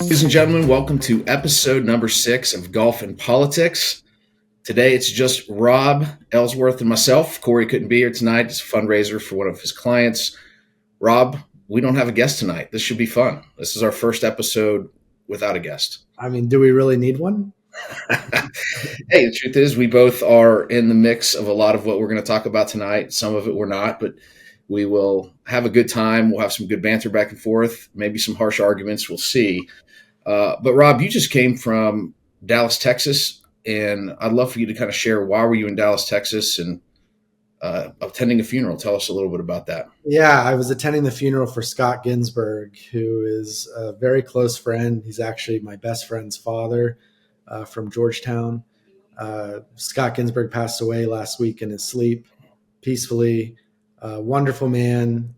Ladies and gentlemen, welcome to episode number 6 of Golf and Politics. Today it's just Rob Ellsworth and myself. Cory couldn't be here tonight. It's a fundraiser for one of his clients. Rob, we don't have a guest tonight. This should be fun. This is our first episode without a guest. I mean, do we really need one? Hey, the truth is we both are in the mix of a lot of what we're going to talk about tonight. Some of it we're not, but we will have a good time. We'll have some good banter back and forth, maybe some harsh arguments. We'll see. But Rob, you just came from Dallas, Texas, and I'd love for you to kind of share why were you in Dallas, Texas, and attending a funeral. Tell us a little bit about that. Yeah, I was attending the funeral for Scott Ginsburg, who is a very close friend. He's actually my best friend's father from Georgetown. Scott Ginsburg passed away last week in his sleep, peacefully. Wonderful man.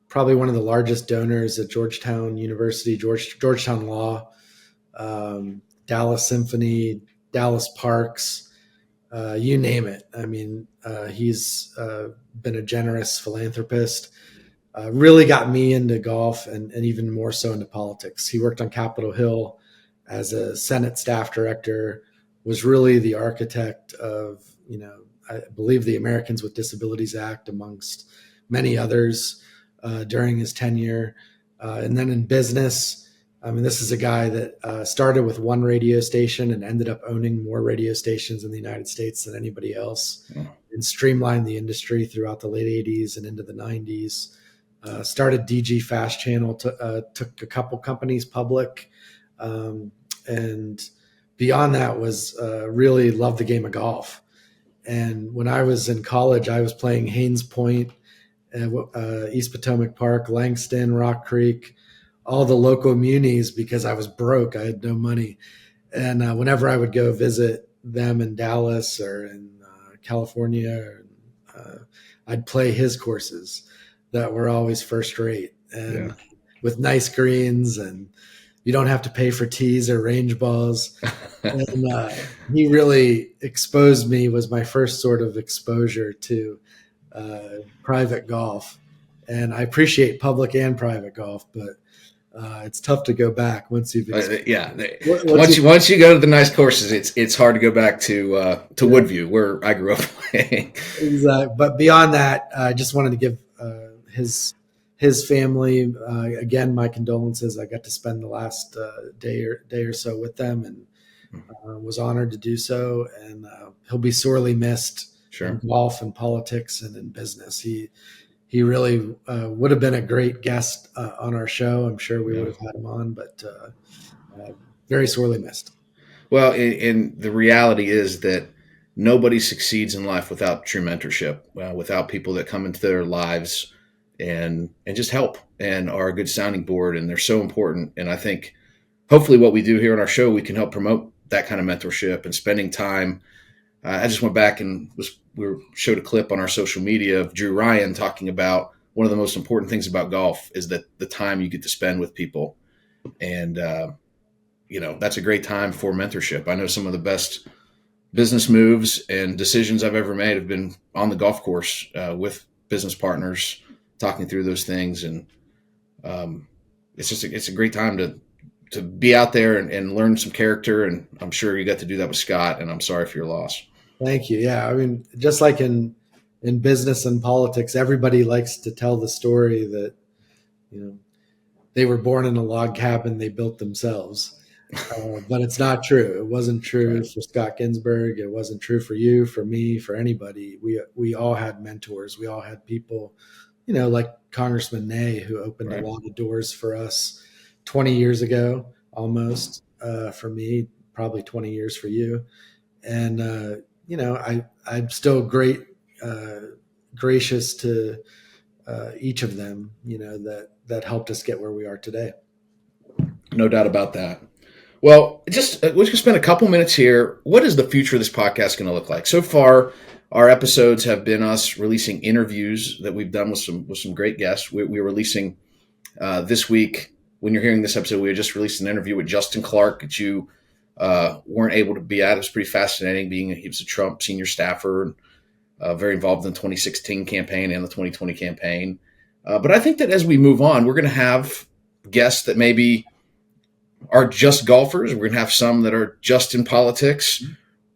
Probably one of the largest donors at Georgetown University, Georgetown Law, Dallas Symphony, Dallas Parks, you name it. I mean, he's been a generous philanthropist, really got me into golf and even more so into politics. He worked on Capitol Hill as a Senate staff director, was really the architect of, I believe the Americans with Disabilities Act, amongst many others. During his tenure. And then in business, I mean, this is a guy that started with one radio station and ended up owning more radio stations in the United States than anybody else, and streamlined the industry throughout the late 80s and into the 90s. Started DG Fast Channel, took a couple companies public. And beyond that was really loved the game of golf. And when I was in college, I was playing Haynes Point, East Potomac Park, Langston, Rock Creek, all the local munis, because I was broke. I had no money. And whenever I would go visit them in Dallas or in California, I'd play his courses that were always first rate and with nice greens, and you don't have to pay for tees or range balls. And he really exposed me, was my first sort of exposure to private golf. And I appreciate public and private golf, but it's tough to go back once you've once you go to the nice courses, it's hard to go back to Woodview, where I grew up playing. Exactly. But beyond that, I just wanted to give his family again my condolences. I got to spend the last day or so with them, and was honored to do so. And he'll be sorely missed. Sure. In golf and politics and in business. He really would have been a great guest on our show. I'm sure we would have had him on, but very sorely missed. Well, and the reality is that nobody succeeds in life without true mentorship, without people that come into their lives and just help and are a good sounding board. And they're so important. And I think hopefully what we do here on our show, we can help promote that kind of mentorship and spending time. I just went back and we showed a clip on our social media of Drew Ryan talking about one of the most important things about golf is that the time you get to spend with people. And, that's a great time for mentorship. I know some of the best business moves and decisions I've ever made have been on the golf course with business partners, talking through those things. And it's a great time to be out there and learn some character. And I'm sure you got to do that with Scott, and I'm sorry for your loss. Thank you. Yeah. I mean, just like in business and politics, everybody likes to tell the story that, they were born in a log cabin they built themselves. But it's not true. It wasn't true for Scott Ginsburg. It wasn't true for you, for me, for anybody. We all had mentors. We all had people, like Congressman Ney, who opened a lot of doors for us 20 years ago, almost, for me, probably 20 years for you. And, I'm still gracious to each of them, that helped us get where we are today. No doubt about that. Well, we're going to spend a couple minutes here. What is the future of this podcast going to look like? So far, our episodes have been us releasing interviews that we've done with some great guests. We're releasing this week. When you're hearing this episode, we just released an interview with Justin Clark that you weren't able to be at. It was pretty fascinating. He was a Trump senior staffer. very involved in the 2016 campaign and the 2020 campaign. But I think that as we move on, we're going to have guests that maybe are just golfers. We're going to have some that are just in politics.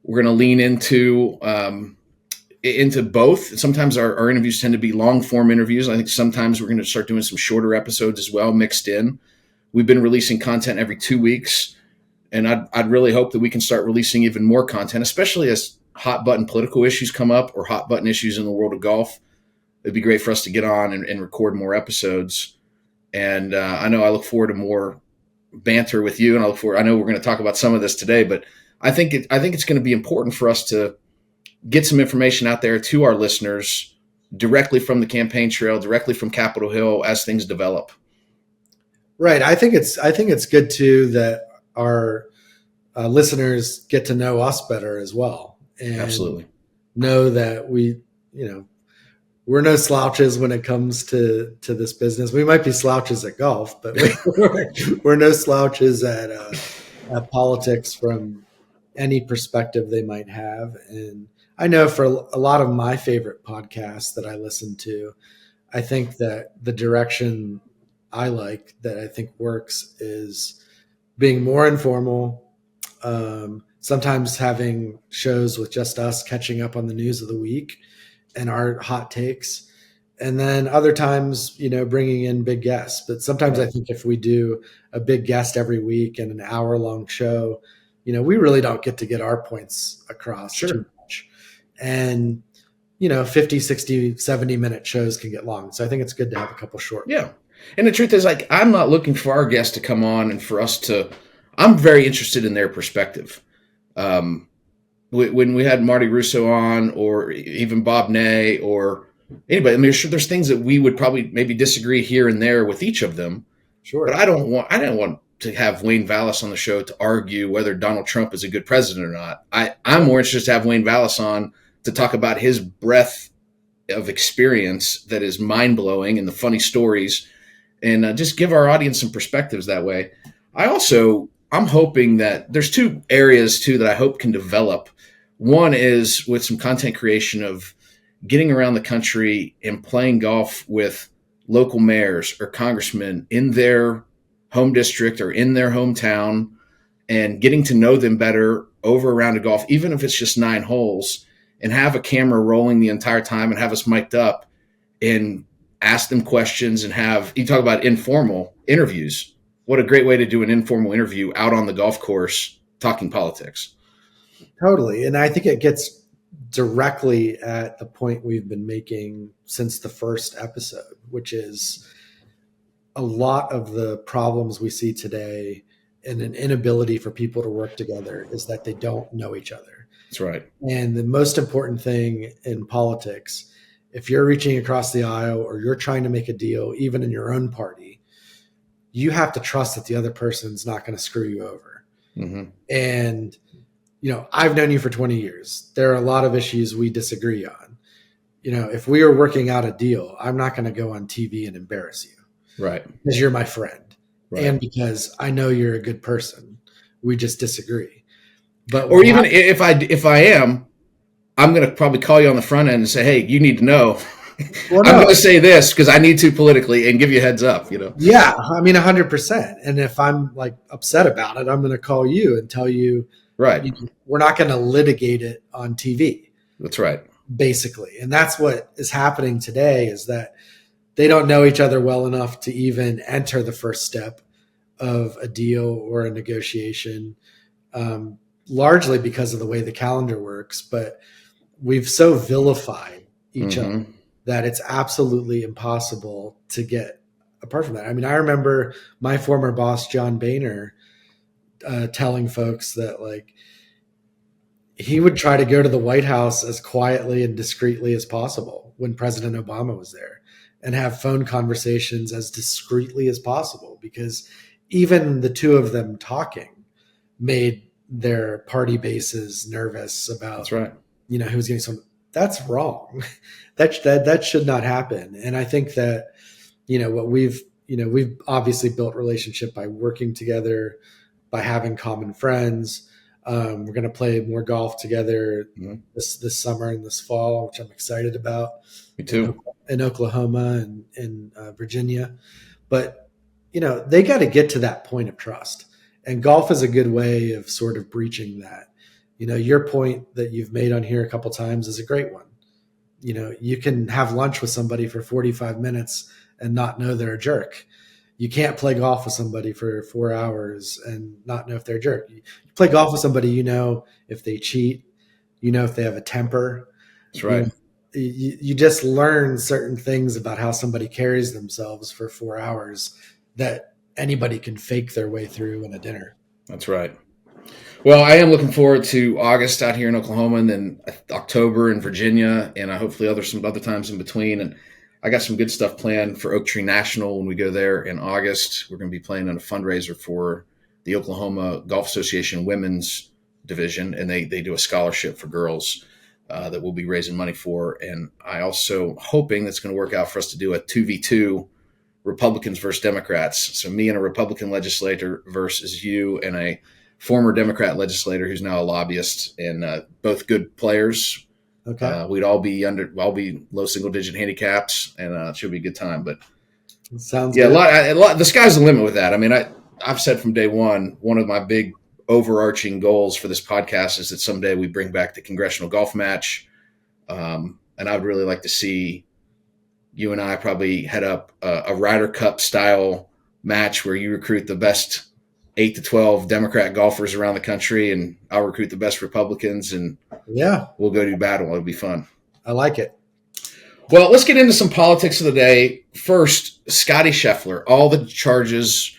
We're going to lean into both. Sometimes our interviews tend to be long form interviews. I think sometimes we're going to start doing some shorter episodes as well, mixed in. We've been releasing content every 2 weeks, and I'd really hope that we can start releasing even more content, especially as hot button political issues come up or hot button issues in the world of golf. It'd be great for us to get on and record more episodes. And I know I look forward to more banter with you, and I know we're going to talk about some of this today, but I think it's going to be important for us to get some information out there to our listeners directly from the campaign trail, directly from Capitol Hill as things develop. Right. I think it's good too that our listeners get to know us better as well, and absolutely know that we're no slouches when it comes to this business. We might be slouches at golf, but we're no slouches at politics from any perspective they might have. And I know for a lot of my favorite podcasts that I listen to, I think that the direction I like that I think works is being more informal, sometimes having shows with just us catching up on the news of the week and our hot takes. And then other times, bringing in big guests. But sometimes I think if we do a big guest every week and an hour-long show, we really don't get to get our points across too much. And, 50, 60, 70-minute shows can get long. So I think it's good to have a couple short. Yeah. And the truth is, I'm not looking for our guests to come on and for us to – I'm very interested in their perspective. When we had Marty Russo on, or even Bob Ney, or anybody, I mean, sure, there's things that we would probably maybe disagree here and there with each of them. Sure. But I didn't want to have Wayne Vallis on the show to argue whether Donald Trump is a good president or not. I'm more interested to have Wayne Vallis on to talk about his breadth of experience that is mind-blowing and the funny stories, and just give our audience some perspectives that way. I'm hoping that there's two areas too that I hope can develop. One is with some content creation of getting around the country and playing golf with local mayors or congressmen in their home district or in their hometown, and getting to know them better over a round of golf, even if it's just 9 holes, and have a camera rolling the entire time and have us mic'd up and ask them questions and you talk about informal interviews. What a great way to do an informal interview out on the golf course talking politics. Totally. And I think it gets directly at the point we've been making since the first episode, which is a lot of the problems we see today and an inability for people to work together is that they don't know each other. That's right. And the most important thing in politics, if you're reaching across the aisle or you're trying to make a deal, even in your own party, you have to trust that the other person's not going to screw you over. Mm-hmm. And, I've known you for 20 years. There are a lot of issues we disagree on. If we are working out a deal, I'm not going to go on TV and embarrass you. Right. Because you're my friend. Right. And because I know you're a good person. We just disagree. Or even if I am, I'm going to probably call you on the front end and say, hey, you need to know. Well, no. I'm going to say this because I need to politically and give you a heads up, Yeah, 100%. And if I'm upset about it, I'm going to call you and tell you, right, we're not going to litigate it on TV. That's right. Basically. And that's what is happening today, is that they don't know each other well enough to even enter the first step of a deal or a negotiation, largely because of the way the calendar works. But we've so vilified each other that it's absolutely impossible to get apart from that. I mean, I remember my former boss, John Boehner, telling folks that he would try to go to the White House as quietly and discreetly as possible when President Obama was there, and have phone conversations as discreetly as possible, because even the two of them talking made their party bases nervous about, that's right, who was getting some. That's wrong. That should not happen. And I think that, what we've obviously built relationship by working together, by having common friends. We're going to play more golf together Mhm. this summer and this fall, which I'm excited about Me in, too. in Oklahoma and in Virginia. But, they got to get to that point of trust. And golf is a good way of sort of breaching that. Your point that you've made on here a couple times is a great one. You can have lunch with somebody for 45 minutes and not know they're a jerk. You can't play golf with somebody for 4 hours and not know if they're a jerk. You play golf with somebody, if they cheat, if they have a temper, That's you know, right. you just learn certain things about how somebody carries themselves for 4 hours that anybody can fake their way through in a dinner. That's right. Well, I am looking forward to August out here in Oklahoma, and then October in Virginia, and hopefully some other times in between. And I got some good stuff planned for Oak Tree National when we go there in August. We're going to be playing in a fundraiser for the Oklahoma Golf Association women's division, and they do a scholarship for girls that we'll be raising money for. And I also hoping that's going to work out for us to do a 2v2 Republicans versus Democrats. So me and a Republican legislator versus you and a former Democrat legislator who's now a lobbyist, and both good players. Okay. I'll be low single digit handicaps, and it should be a good time. But Sounds yeah, good. a lot. The sky's the limit with that. I mean, I've said from day one of my big overarching goals for this podcast is that someday we bring back the congressional golf match, and I would really like to see you and I probably head up a Ryder Cup style match where you recruit the best 8 to 12 Democrat golfers around the country, and I'll recruit the best Republicans, and Yeah, we'll go do battle. It'll be fun. I like it. Well, let's get into some politics of the day. First, Scotty Scheffler. All the charges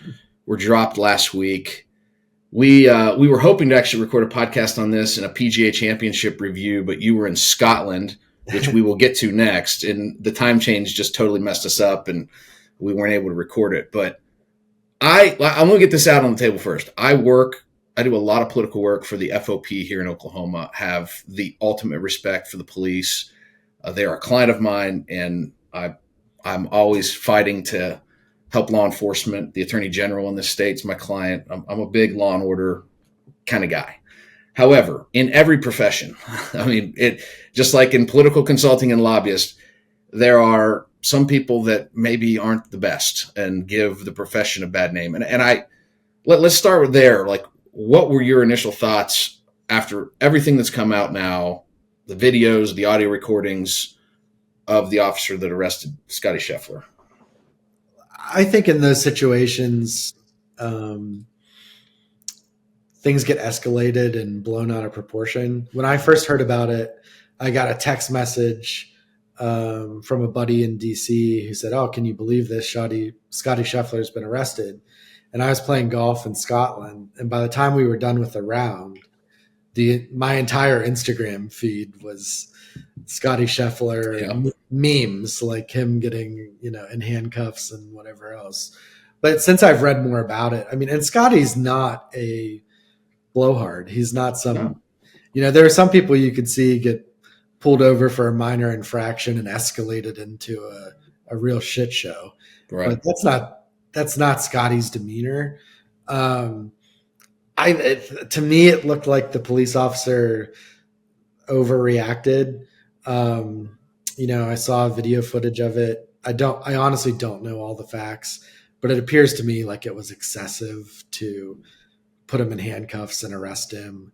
were dropped last week. We were hoping to actually record a podcast on this and a PGA Championship review, but you were in Scotland, which we will get to next, and the time change just totally messed us up, and we weren't able to record it. But I'm going to get this out on the table first. I do a lot of political work for the FOP here in Oklahoma, have the ultimate respect for the police. They are a client of mine, and I'm always fighting to help law enforcement. The attorney general in this state's my client. I'm a big law and order kind of guy. However, in every profession, I mean, just like in political consulting and lobbyists, there are some people that maybe aren't the best and give the profession a bad name. And let's start with there. Like, what were your initial thoughts after everything that's come out now, the videos, the audio recordings of the officer that arrested Scotty Scheffler? I think in those situations, things get escalated and blown out of proportion. When I first heard about it, I got a text message from a buddy in DC who said, "Oh, can you believe this? Scotty Scheffler has been arrested." And I was playing golf in Scotland, and by the time we were done with the round, my entire Instagram feed was Scotty Scheffler memes, like him getting, in handcuffs and whatever else. But since I've read more about it, I mean, and Scotty's not a blowhard. He's not some, there are some people you could see get pulled over for a minor infraction and escalated into a real shit show. Right. But that's not Scotty's demeanor. To me, it looked like the police officer overreacted. I saw video footage of it. I honestly don't know all the facts, but it appears to me like it was excessive to put him in handcuffs and arrest him.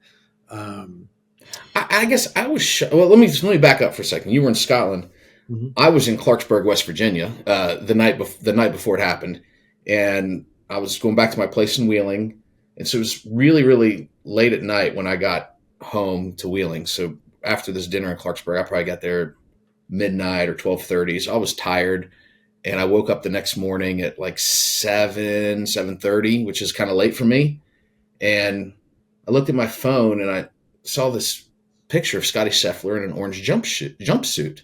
I guess I was. Well, let me back up for a second. You were in Scotland. Mm-hmm. I was in Clarksburg, West Virginia, the night before it happened, and I was going back to my place in Wheeling, and so it was really, really late at night when I got home to Wheeling. So after this dinner in Clarksburg, I probably got there midnight or 12:30. So I was tired, and I woke up the next morning at like 7:30, which is kind of late for me. And I looked at my phone and I saw this picture of Scotty Scheffler in an orange jumpsuit.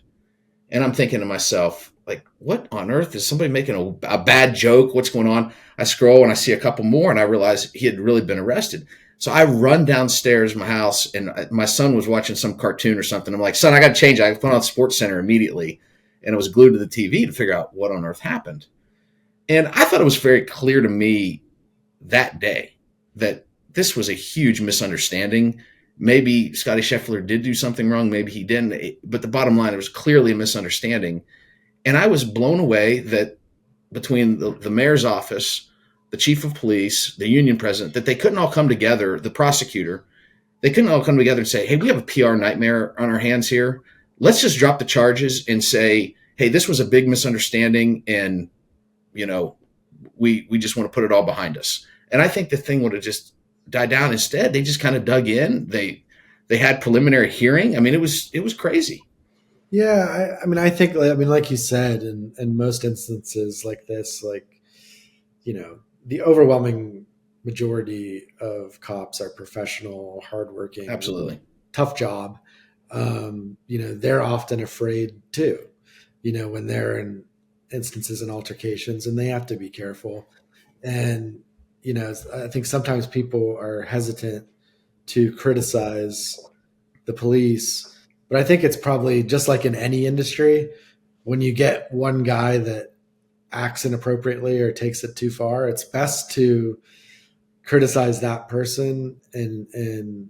And I'm thinking to myself, like, what on earth? Is somebody making a bad joke? What's going on? I scroll and I see a couple more and I realize he had really been arrested. So I run downstairs my house and my son was watching some cartoon or something. I'm like, son, I got to change it. I put on Sports Center immediately. And it was glued to the TV to figure out what on earth happened. And I thought it was very clear to me that day that this was a huge misunderstanding. Maybe Scotty Scheffler did do something wrong. Maybe he didn't. But the bottom line, it was clearly a misunderstanding. And I was blown away that between the mayor's office, the chief of police, the union president, that they couldn't all come together, the prosecutor, they couldn't all come together and say, hey, we have a PR nightmare on our hands here. Let's just drop the charges and say, hey, this was a big misunderstanding, and, you know, we just want to put it all behind us. And I think the thing would have just died down. Instead, they just kind of dug in. They had preliminary hearing. I mean, it was crazy. Yeah, I think, like you said, in most instances like this, like, you know, the overwhelming majority of cops are professional, hardworking, Absolutely, tough job. You know, they're often afraid too, you know, when they're in instances and altercations, and they have to be careful. And, you know, I think sometimes people are hesitant to criticize the police, but I think it's probably just like in any industry, when you get one guy that acts inappropriately or takes it too far, it's best to criticize that person and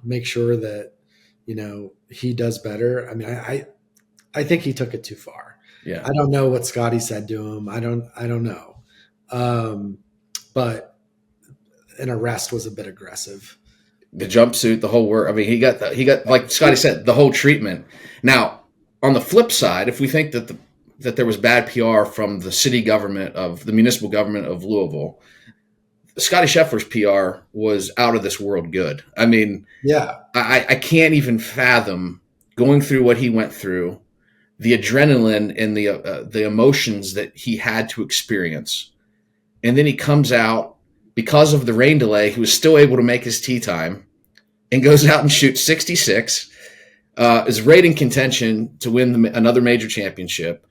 make sure that, you know, he does better. I mean, I think he took it too far. yeah. I don't know what Scotty said to him. I don't know. But an arrest was a bit aggressive. The jumpsuit, the whole work. I mean, he got like Scotty said, the whole treatment. Now, on the flip side, if we think that that there was bad PR from the city government of the municipal government of Louisville, Scotty Scheffler's PR was out of this world good. I mean, yeah, I can't even fathom going through what he went through, the adrenaline and the emotions that he had to experience, and then he comes out because of the rain delay. He was still able to make his tee time and goes out and shoots 66. Is right in contention to win another major championship.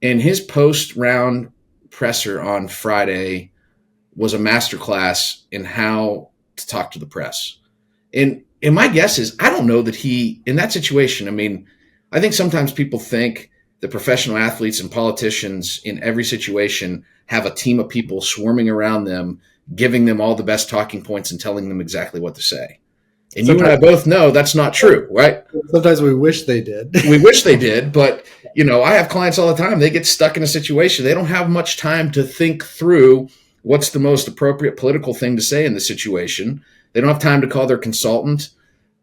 And his post-round presser on Friday was a masterclass in how to talk to the press. And my guess is, I don't know that he, in that situation, I mean, I think sometimes people think that professional athletes and politicians in every situation have a team of people swarming around them, giving them all the best talking points and telling them exactly what to say. And sometimes, you and I both know that's not true, right? Sometimes we wish they did. We wish they did, but, you know, I have clients all the time. They get stuck in a situation. They don't have much time to think through what's the most appropriate political thing to say in the situation. They don't have time to call their consultant.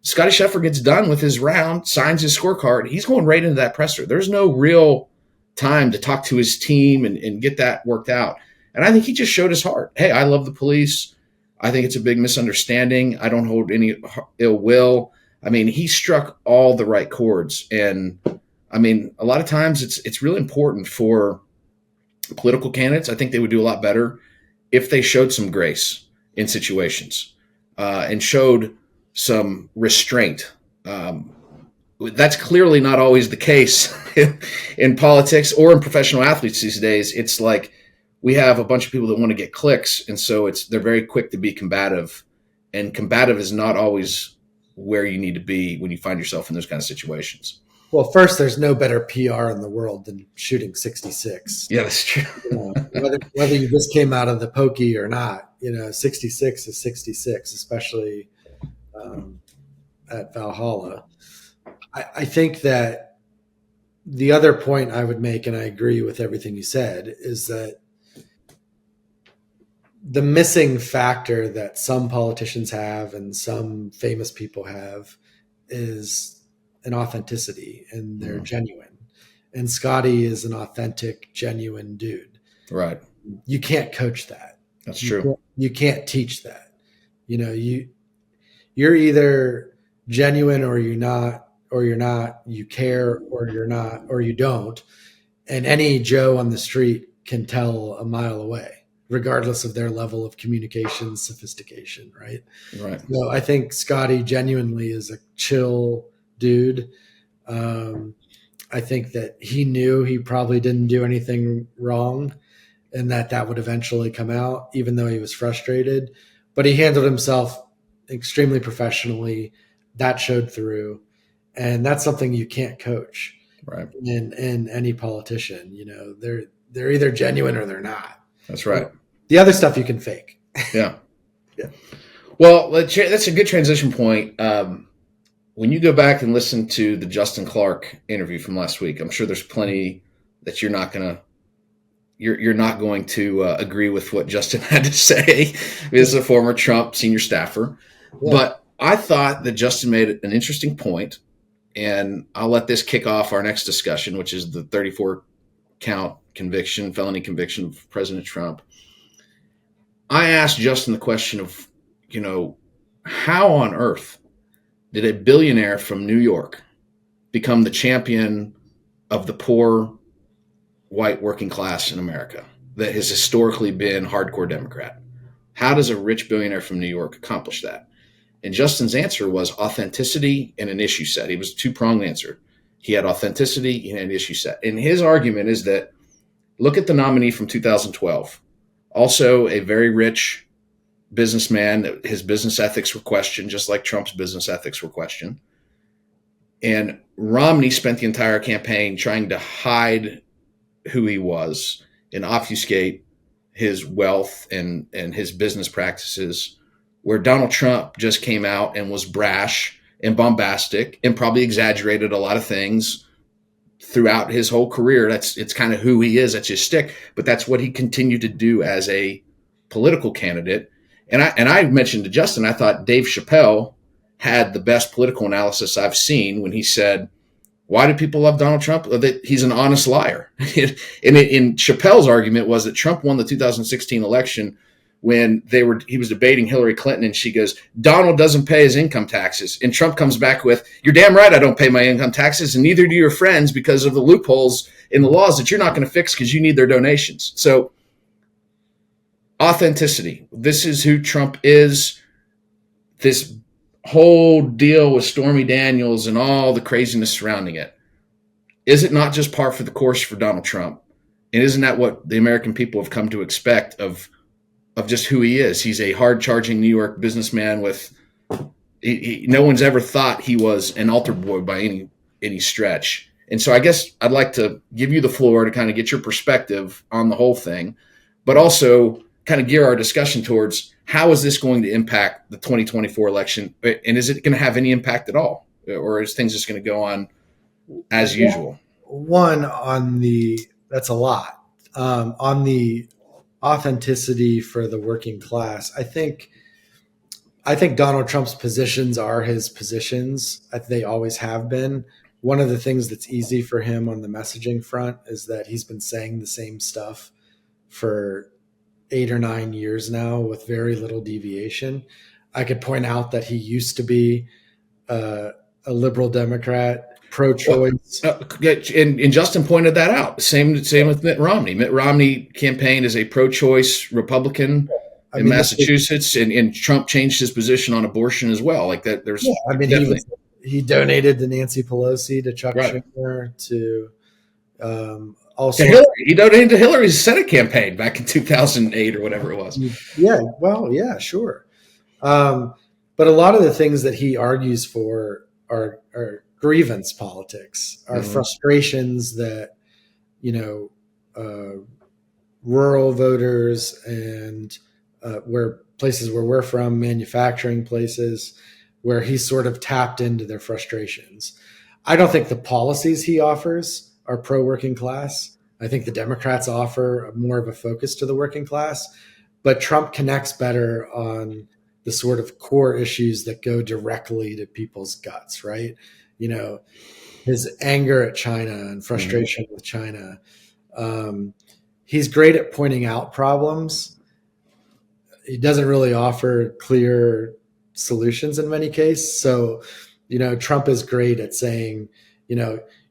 Scotty Scheffler gets done with his round, signs his scorecard. He's going right into that presser. There's no real time to talk to his team and get that worked out. And I think he just showed his heart. Hey, I love the police. I think it's a big misunderstanding. I don't hold any ill will. I mean, he struck all the right chords. And I mean, a lot of times it's really important for political candidates. I think they would do a lot better if they showed some grace in situations and showed some restraint. That's clearly not always the case in politics or in professional athletes these days. It's like we have a bunch of people that want to get clicks, and so they're very quick to be combative, and combative is not always where you need to be when you find yourself in those kind of situations. Well, first, there's no better PR in the world than shooting 66. Yeah, that's true. You know, whether you just came out of the pokey or not, you know, 66 is 66, especially at Valhalla. I think that the other point I would make, and I agree with everything you said, is that the missing factor that some politicians have and some famous people have is an authenticity, and they're genuine. And Scotty is an authentic, genuine dude. Right. You can't coach that. That's true. You can't teach that. You know, you're either genuine or you're not, you care or you're not, or you don't. And any Joe on the street can tell a mile away, regardless of their level of communication, sophistication, right? Right. So I think Scotty genuinely is a chill dude. I think that he knew he probably didn't do anything wrong and that would eventually come out, even though he was frustrated. But he handled himself extremely professionally. That showed through. And that's something you can't coach. Right. In any politician. You know, they're either genuine or they're not. That's right. The other stuff you can fake. Yeah. Well, that's a good transition point. When you go back and listen to the Justin Clark interview from last week, I'm sure there's plenty that you're not going to agree with what Justin had to say. He's a former Trump senior staffer, Yeah. but I thought that Justin made an interesting point, and I'll let this kick off our next discussion, which is the 34 count felony conviction of President Trump. I asked Justin the question of, how on earth did a billionaire from New York become the champion of the poor white working class in America that has historically been hardcore Democrat? How does a rich billionaire from New York accomplish that? And Justin's answer was authenticity and an issue set. He was a two-pronged answer. He had authenticity and an issue set. And his argument is that look at the nominee from 2012, also a very rich businessman. His business ethics were questioned, just like Trump's business ethics were questioned. And Romney spent the entire campaign trying to hide who he was and obfuscate his wealth and his business practices, where Donald Trump just came out and was brash and bombastic and probably exaggerated a lot of things throughout his whole career. It's kind of who he is. That's his stick, but that's what he continued to do as a political candidate. And I mentioned to Justin, I thought Dave Chappelle had the best political analysis I've seen when he said, why do people love Donald Trump? That he's an honest liar. And in Chappelle's argument was that Trump won the 2016 election when he was debating Hillary Clinton, and she goes, Donald doesn't pay his income taxes. And Trump comes back with, you're damn right I don't pay my income taxes, and neither do your friends because of the loopholes in the laws that you're not going to fix because you need their donations. So authenticity. This is who Trump is. This whole deal with Stormy Daniels and all the craziness surrounding it. Is it not just par for the course for Donald Trump? And isn't that what the American people have come to expect of just who he is? He's a hard-charging New York businessman with no one's ever thought he was an altar boy by any stretch. And so I guess I'd like to give you the floor to kind of get your perspective on the whole thing, but also kind of gear our discussion towards how is this going to impact the 2024 election? And is it going to have any impact at all? Or is things just going to go on as usual? One, that's a lot. On the authenticity for the working class, I think Donald Trump's positions are his positions. They always have been. One of the things that's easy for him on the messaging front is that he's been saying the same stuff for 8 or 9 years now with very little deviation. I could point out that he used to be a liberal Democrat, pro-choice. And Justin pointed that out. Same with Mitt Romney. Mitt Romney campaigned as a pro-choice Republican in Massachusetts, and Trump changed his position on abortion as well. Like that, there's. Yeah, I mean, he donated to Nancy Pelosi, to Chuck Schumer, to also Hillary. He donated to Hillary's Senate campaign back in 2008 or whatever it was. Yeah, well, yeah, sure. But a lot of the things that he argues for are grievance politics, are frustrations that, rural voters and where places where we're from, manufacturing places, where he sort of tapped into their frustrations. I don't think the policies he offers are pro-working class. I think the Democrats offer more of a focus to the working class, but Trump connects better on the sort of core issues that go directly to people's guts, right? His anger at China and frustration with China. He's great at pointing out problems. He doesn't really offer clear solutions in many cases. So, Trump is great at saying,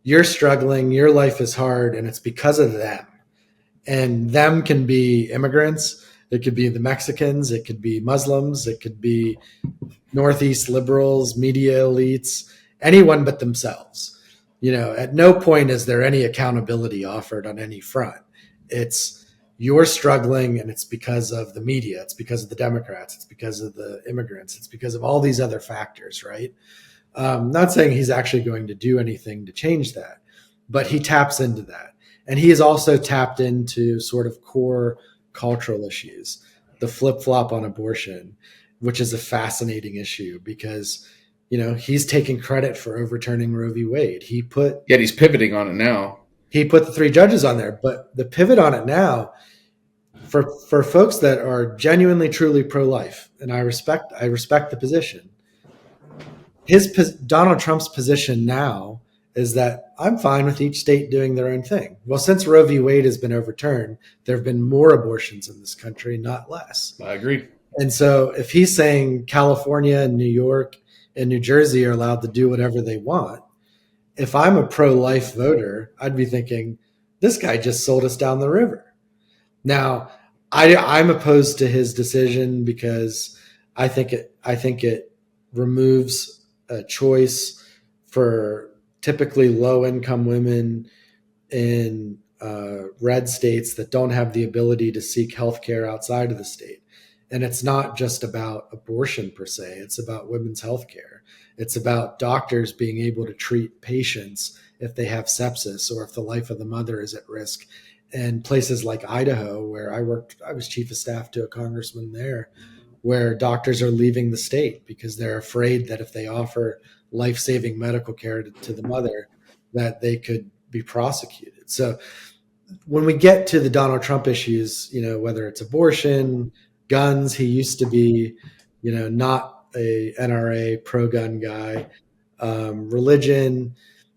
you're struggling, your life is hard, and it's because of them. And them can be immigrants. It could be the Mexicans. It could be Muslims. It could be Northeast liberals, media elites, anyone but themselves. At no point is there any accountability offered on any front. It's you're struggling, and it's because of the media. It's because of the Democrats. It's because of the immigrants. It's because of all these other factors, right? Not saying he's actually going to do anything to change that, but he taps into that. And he has also tapped into sort of core cultural issues. the flip-flop on abortion, which is a fascinating issue because, he's taking credit for overturning Roe v. Wade. Yet he's pivoting on it now. He put the 3 judges on there, but the pivot on it now for folks that are genuinely, truly pro-life, and I respect the position. Donald Trump's position now is that I'm fine with each state doing their own thing. Well, since Roe v. Wade has been overturned, there have been more abortions in this country, not less. I agree. And so if he's saying California and New York and New Jersey are allowed to do whatever they want, if I'm a pro-life voter, I'd be thinking, this guy just sold us down the river. Now, I'm opposed to his decision because I think it removes a choice for typically low-income women in red states that don't have the ability to seek health care outside of the state. And it's not just about abortion per se. It's about women's health care. It's about doctors being able to treat patients if they have sepsis or if the life of the mother is at risk. And places like Idaho, where I was chief of staff to a congressman there, where doctors are leaving the state because they're afraid that if they offer life-saving medical care to the mother, that they could be prosecuted. So when we get to the Donald Trump issues, whether it's abortion, guns, he used to be, not a NRA pro-gun guy, religion,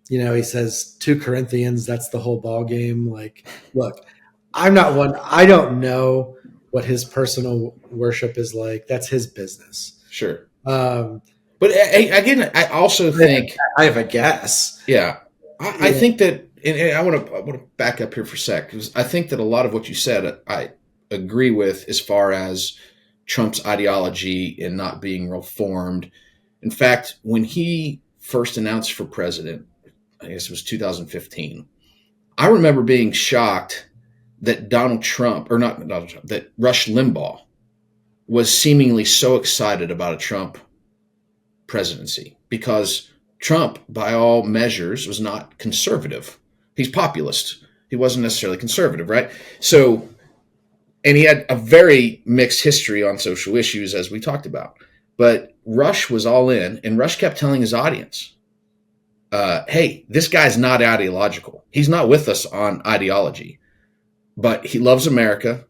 he says 2 Corinthians, that's the whole ball game. Like, look, I'm not one, I don't know what his personal worship is like. That's his business. Sure. But again, I also think I have a guess. Yeah. I think that, and I want to back up here for a sec, because I think that a lot of what you said, I agree with as far as Trump's ideology and not being reformed. In fact, when he first announced for president, I guess it was 2015, I remember being shocked that that Rush Limbaugh was seemingly so excited about a Trump presidency, because Trump, by all measures, was not conservative. He's populist. He wasn't necessarily conservative, right? So, and he had a very mixed history on social issues, as we talked about. But Rush was all in, and Rush kept telling his audience, hey, this guy's not ideological. He's not with us on ideology, but he loves America.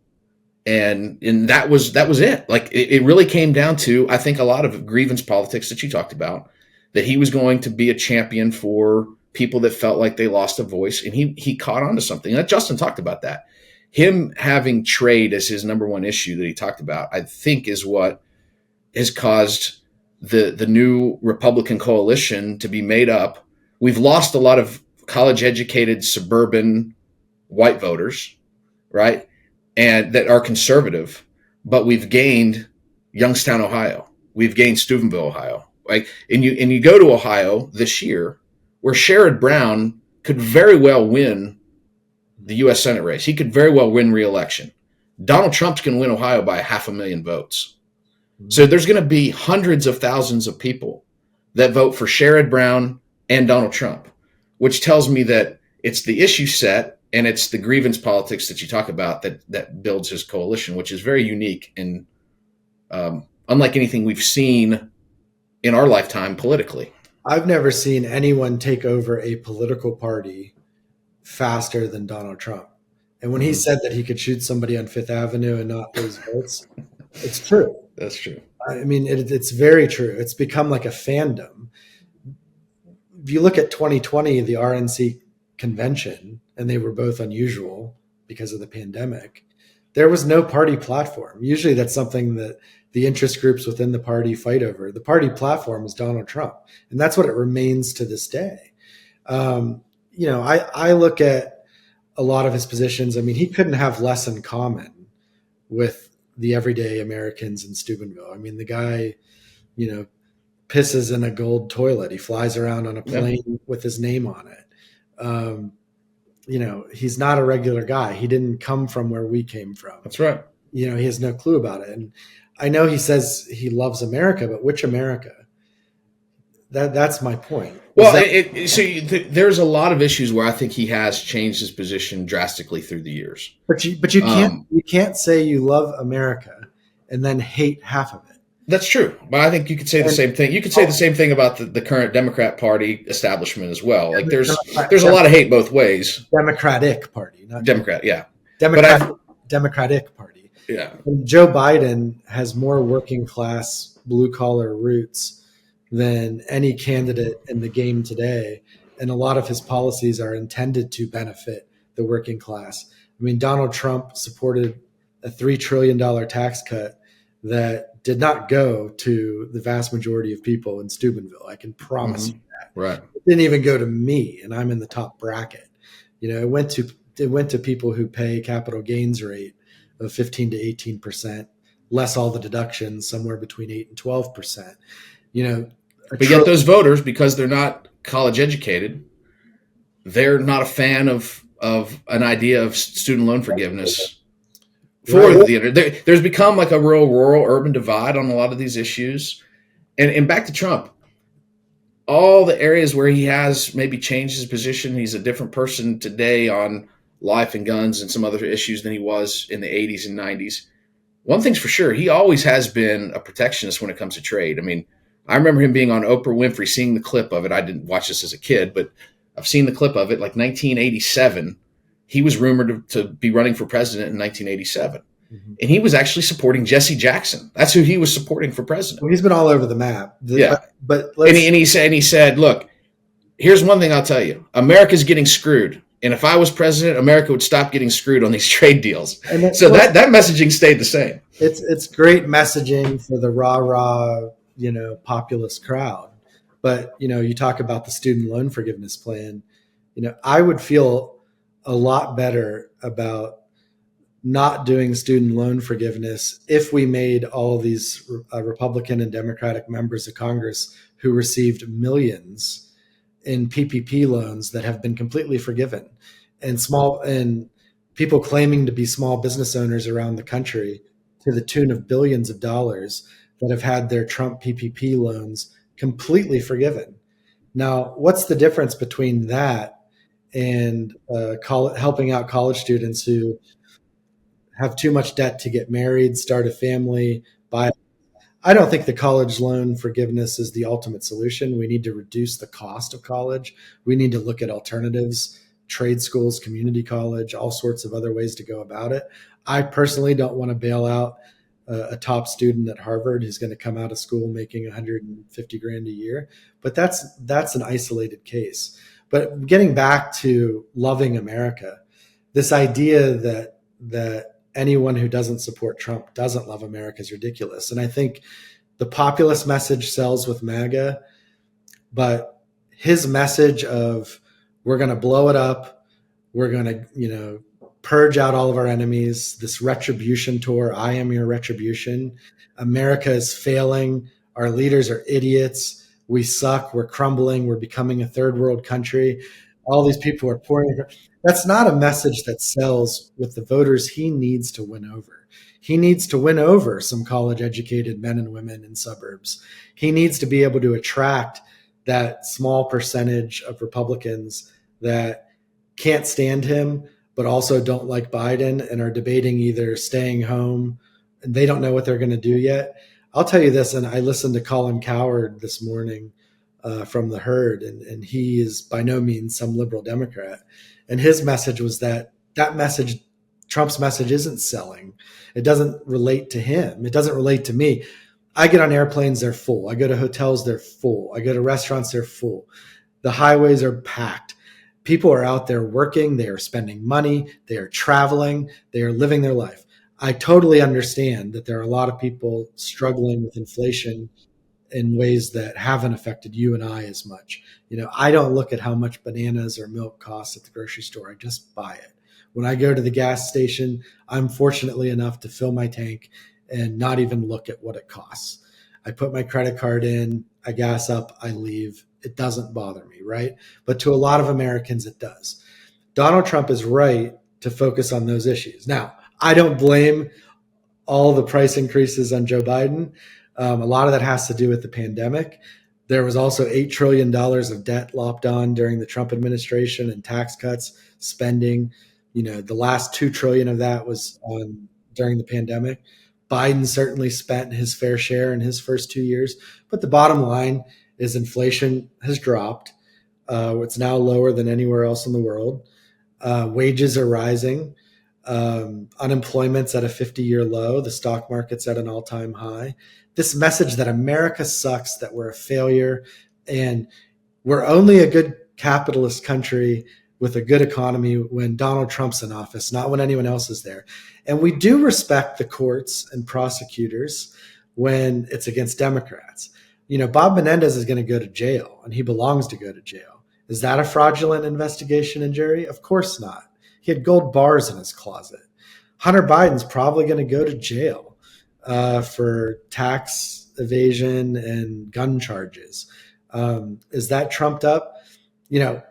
And that was it. Like, it really came down to, I think, a lot of grievance politics that you talked about, that he was going to be a champion for people that felt like they lost a voice. And he caught on to something. And Justin talked about that. Him having trade as his number one issue that he talked about, I think, is what has caused the new Republican coalition to be made up. We've lost a lot of college-educated suburban white voters, right? And that are conservative, but we've gained Youngstown, Ohio. We've gained Steubenville, Ohio. Like, and you go to Ohio this year, where Sherrod Brown could very well win the U.S. Senate race. He could very well win re-election. Donald Trump's going to win Ohio by 500,000 votes. So there's going to be hundreds of thousands of people that vote for Sherrod Brown and Donald Trump, which tells me that it's the issue set and it's the grievance politics that you talk about that builds his coalition, which is very unique and unlike anything we've seen in our lifetime politically. I've never seen anyone take over a political party faster than Donald Trump. And when he said that he could shoot somebody on Fifth Avenue and not lose votes, it's true. That's true. I mean, it's very true. It's become like a fandom. If you look at 2020, the RNC convention, and they were both unusual because of the pandemic, there was no party platform. Usually that's something that the interest groups within the party fight over. The party platform is Donald Trump, and that's what it remains to this day. I look at a lot of his positions. I mean, he couldn't have less in common with the everyday Americans in Steubenville. I mean, the guy, pisses in a gold toilet. He flies around on a plane with his name on it. He's not a regular guy. He didn't come from where we came from. That's right. He has no clue about it. And I know he says he loves America, but which America? That's my point. Well, there's a lot of issues where I think he has changed his position drastically through the years. But you can't say you love America and then hate half of it. That's true, but I think you could say the same thing. You could say the same thing about the current Democrat Party establishment as well. Like there's a lot of hate both ways. Democratic Party, not Democrat, yeah, but Democratic Party. yeah. And Joe Biden has more working class, blue collar roots than any candidate in the game today, and a lot of his policies are intended to benefit the working class. I mean, Donald Trump supported a $3 trillion tax cut that did not go to the vast majority of people in Steubenville. I can promise you that. Right. It didn't even go to me, and I'm in the top bracket. It went to people who pay capital gains rate of 15 to 18%, less all the deductions, somewhere between 8 and 12%. But yet those voters, because they're not college educated, they're not a fan of an idea of student loan forgiveness. There's become like a real rural-urban divide on a lot of these issues. And back to Trump, all the areas where he has maybe changed his position, he's a different person today on life and guns and some other issues than he was in the 80s and 90s. One thing's for sure, he always has been a protectionist when it comes to trade. I mean, I remember him being on Oprah Winfrey, seeing the clip of it. I didn't watch this as a kid, but I've seen the clip of it. Like 1987, he was rumored to be running for president in 1987. Mm-hmm. And he was actually supporting Jesse Jackson. That's who he was supporting for president. Well, he's been all over the map. Yeah. But he said, look, here's one thing I'll tell you. America's getting screwed. And if I was president, America would stop getting screwed on these trade deals. So that messaging stayed the same. It's great messaging for the rah-rah, populist crowd. But, you talk about the student loan forgiveness plan. I would feel a lot better about not doing student loan forgiveness if we made all of these Republican and Democratic members of Congress who received millions in PPP loans that have been completely forgiven, and people claiming to be small business owners around the country to the tune of billions of dollars that have had their Trump PPP loans completely forgiven. Now, what's the difference between that and helping out college students who have too much debt to get married, start a family, buy? I don't think the college loan forgiveness is the ultimate solution. We need to reduce the cost of college. We need to look at alternatives, trade schools, community college, all sorts of other ways to go about it. I personally don't want to bail out a top student at Harvard who's going to come out of school making $150,000 a year, but that's an isolated case. But getting back to loving America, this idea that anyone who doesn't support Trump doesn't love America is ridiculous. And I think the populist message sells with MAGA, but his message of we're going to blow it up, we're going to, purge out all of our enemies, this retribution tour, I am your retribution. America is failing. Our leaders are idiots. We suck. We're crumbling. We're becoming a third world country. All these people are pouring. That's not a message that sells with the voters he needs to win over. He needs to win over some college educated men and women in suburbs. He needs to be able to attract that small percentage of Republicans that can't stand him, but also don't like Biden and are debating either staying home. And they don't know what they're going to do yet. I'll tell you this, and I listened to Colin Cowherd this morning from the Herd, and he is by no means some liberal Democrat. And his message was that message, Trump's message, isn't selling. It doesn't relate to him. It doesn't relate to me. I get on airplanes, they're full. I go to hotels, they're full. I go to restaurants, they're full. The highways are packed. People are out there working. They are spending money. They are traveling. They are living their life. I totally understand that there are a lot of people struggling with inflation in ways that haven't affected you and I as much. I don't look at how much bananas or milk costs at the grocery store. I just buy it. When I go to the gas station, I'm fortunately enough to fill my tank and not even look at what it costs. I put my credit card in, I gas up, I leave. It doesn't bother me, right? But to a lot of Americans, it does. Donald Trump is right to focus on those issues. Now, I don't blame all the price increases on Joe Biden. A lot of that has to do with the pandemic. There was also $8 trillion of debt lopped on during the Trump administration and tax cuts, spending. The last $2 trillion of that was on during the pandemic. Biden certainly spent his fair share in his first 2 years. But the bottom line is inflation has dropped. It's now lower than anywhere else in the world. Wages are rising. Unemployment's at a 50-year low. The stock market's at an all-time high. This message that America sucks, that we're a failure, and we're only a good capitalist country with a good economy when Donald Trump's in office, not when anyone else is there. And we do respect the courts and prosecutors when it's against Democrats. Bob Menendez is going to go to jail, and he belongs to go to jail. Is that a fraudulent investigation and jury? Of course not. He had gold bars in his closet. Hunter Biden's probably going to go to jail for tax evasion and gun charges. Is that trumped up?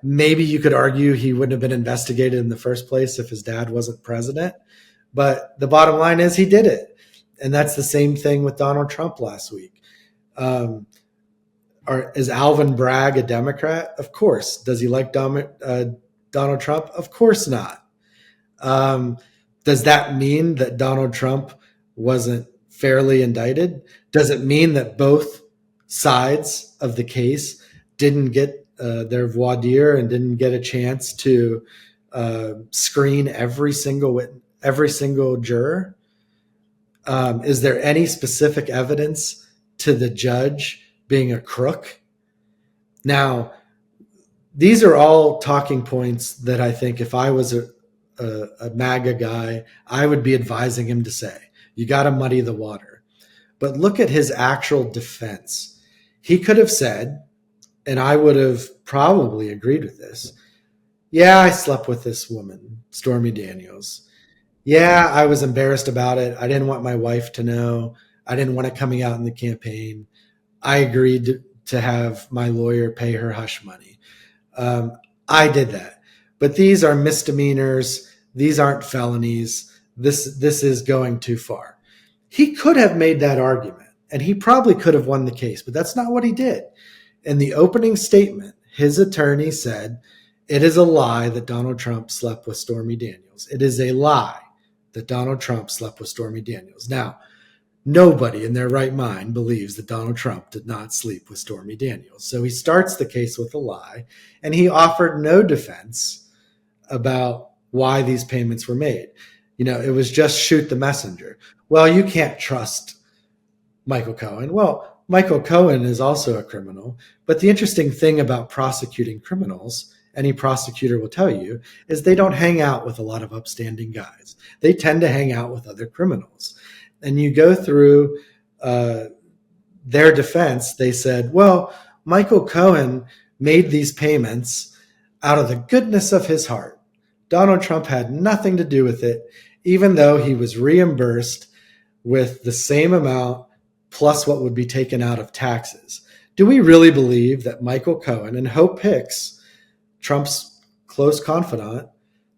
Maybe you could argue he wouldn't have been investigated in the first place if his dad wasn't president. But the bottom line is he did it. And that's the same thing with Donald Trump last week. Is Alvin Bragg a Democrat? Of course. Does he like Donald Trump? Of course not. Does that mean that Donald Trump wasn't fairly indicted? Does it mean that both sides of the case didn't get their voir dire and didn't get a chance to screen every single juror? Is there any specific evidence to the judge being a crook? Now, these are all talking points that I think if I was a MAGA guy, I would be advising him to say. You got to muddy the water. But look at his actual defense. He could have said, and I would have probably agreed with this, yeah, I slept with this woman, Stormy Daniels. Yeah, I was embarrassed about it. I didn't want my wife to know. I didn't want it coming out in the campaign. I agreed to have my lawyer pay her hush money. I did that. But these are misdemeanors. These aren't felonies. This is going too far. He could have made that argument, and he probably could have won the case, but that's not what he did. In the opening statement, his attorney said, it is a lie that Donald Trump slept with Stormy Daniels. It is a lie that Donald Trump slept with Stormy Daniels. Now, nobody in their right mind believes that Donald Trump did not sleep with Stormy Daniels. So he starts the case with a lie, and he offered no defense about why these payments were made. It was just shoot the messenger. Well, you can't trust Michael Cohen. Well, Michael Cohen is also a criminal. But the interesting thing about prosecuting criminals, any prosecutor will tell you, is they don't hang out with a lot of upstanding guys. They tend to hang out with other criminals. And you go through their defense, they said, well, Michael Cohen made these payments out of the goodness of his heart. Donald Trump had nothing to do with it, even though he was reimbursed with the same amount plus what would be taken out of taxes. Do we really believe that Michael Cohen and Hope Hicks, Trump's close confidant,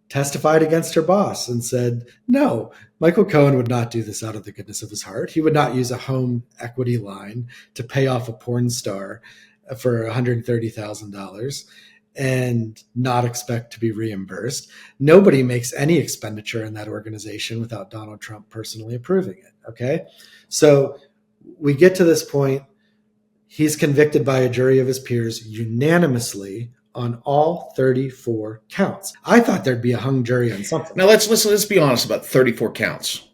testified against her boss and said, no, Michael Cohen would not do this out of the goodness of his heart. He would not use a home equity line to pay off a porn star for $130,000 and not expect to be reimbursed. Nobody makes any expenditure in that organization without Donald Trump personally approving it. Okay. So we get to this point. He's convicted by a jury of his peers unanimously on all 34 counts. I thought there'd be a hung jury on something. Now let's be honest about 34 counts.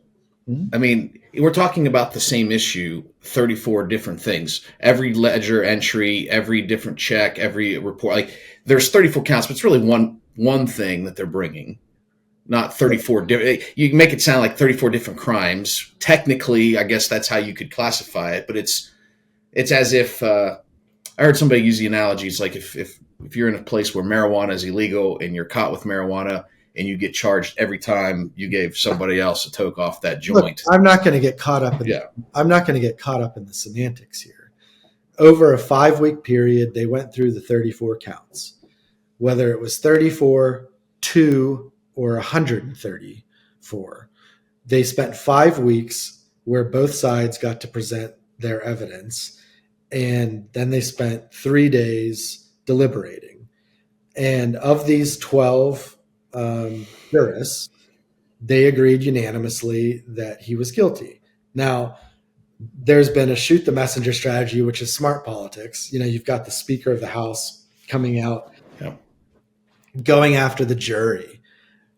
Mm-hmm. I mean, we're talking about the same issue, 34 different things. Every ledger entry, every different check, every report. Like there's 34 counts, but it's really one thing that they're bringing, not 34. You make it sound like 34 different crimes. Technically, I guess that's how you could classify it, but it's as if I heard somebody use the analogy. It's like if you're in a place where marijuana is illegal and you're caught with marijuana and you get charged every time you gave somebody else a toke off that joint. Look, I'm not going to get caught up in I'm not going to get caught up in the semantics here. Over a 5-week period, they went through the 34 counts, whether it was 34, 2, or 134. They spent 5 weeks where both sides got to present their evidence, and then they spent 3 days deliberating. And of these 12 jurists, they agreed unanimously that he was guilty. Now, there's been a shoot the messenger strategy, which is smart politics. You've got the Speaker of the House coming out, Yeah. going after the jury.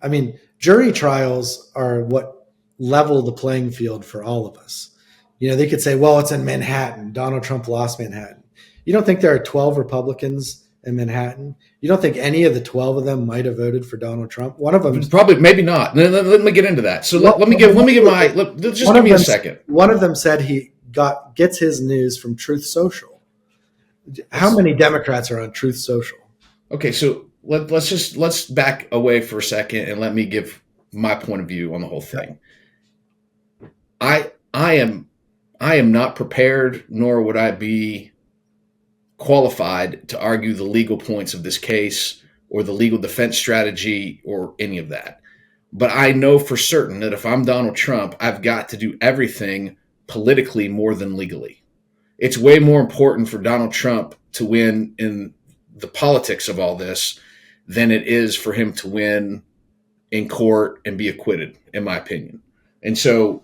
I mean, jury trials are what level the playing field for all of us. They could say, well, it's in Manhattan. Donald Trump lost Manhattan. You don't think there are 12 Republicans in Manhattan? You don't think any of the 12 of them might have voted for Donald Trump? One of them probably, maybe not. Let me get into that. So let me give me a second. One of them said he gets his news from Truth Social. How many Democrats are on Truth Social? Okay, so let's back away for a second and let me give my point of view on the whole thing. I am not prepared, nor would I be qualified to argue the legal points of this case or the legal defense strategy or any of that. But I know for certain that if I'm Donald Trump, I've got to do everything politically more than legally. It's way more important for Donald Trump to win in the politics of all this than it is for him to win in court and be acquitted, in my opinion. And so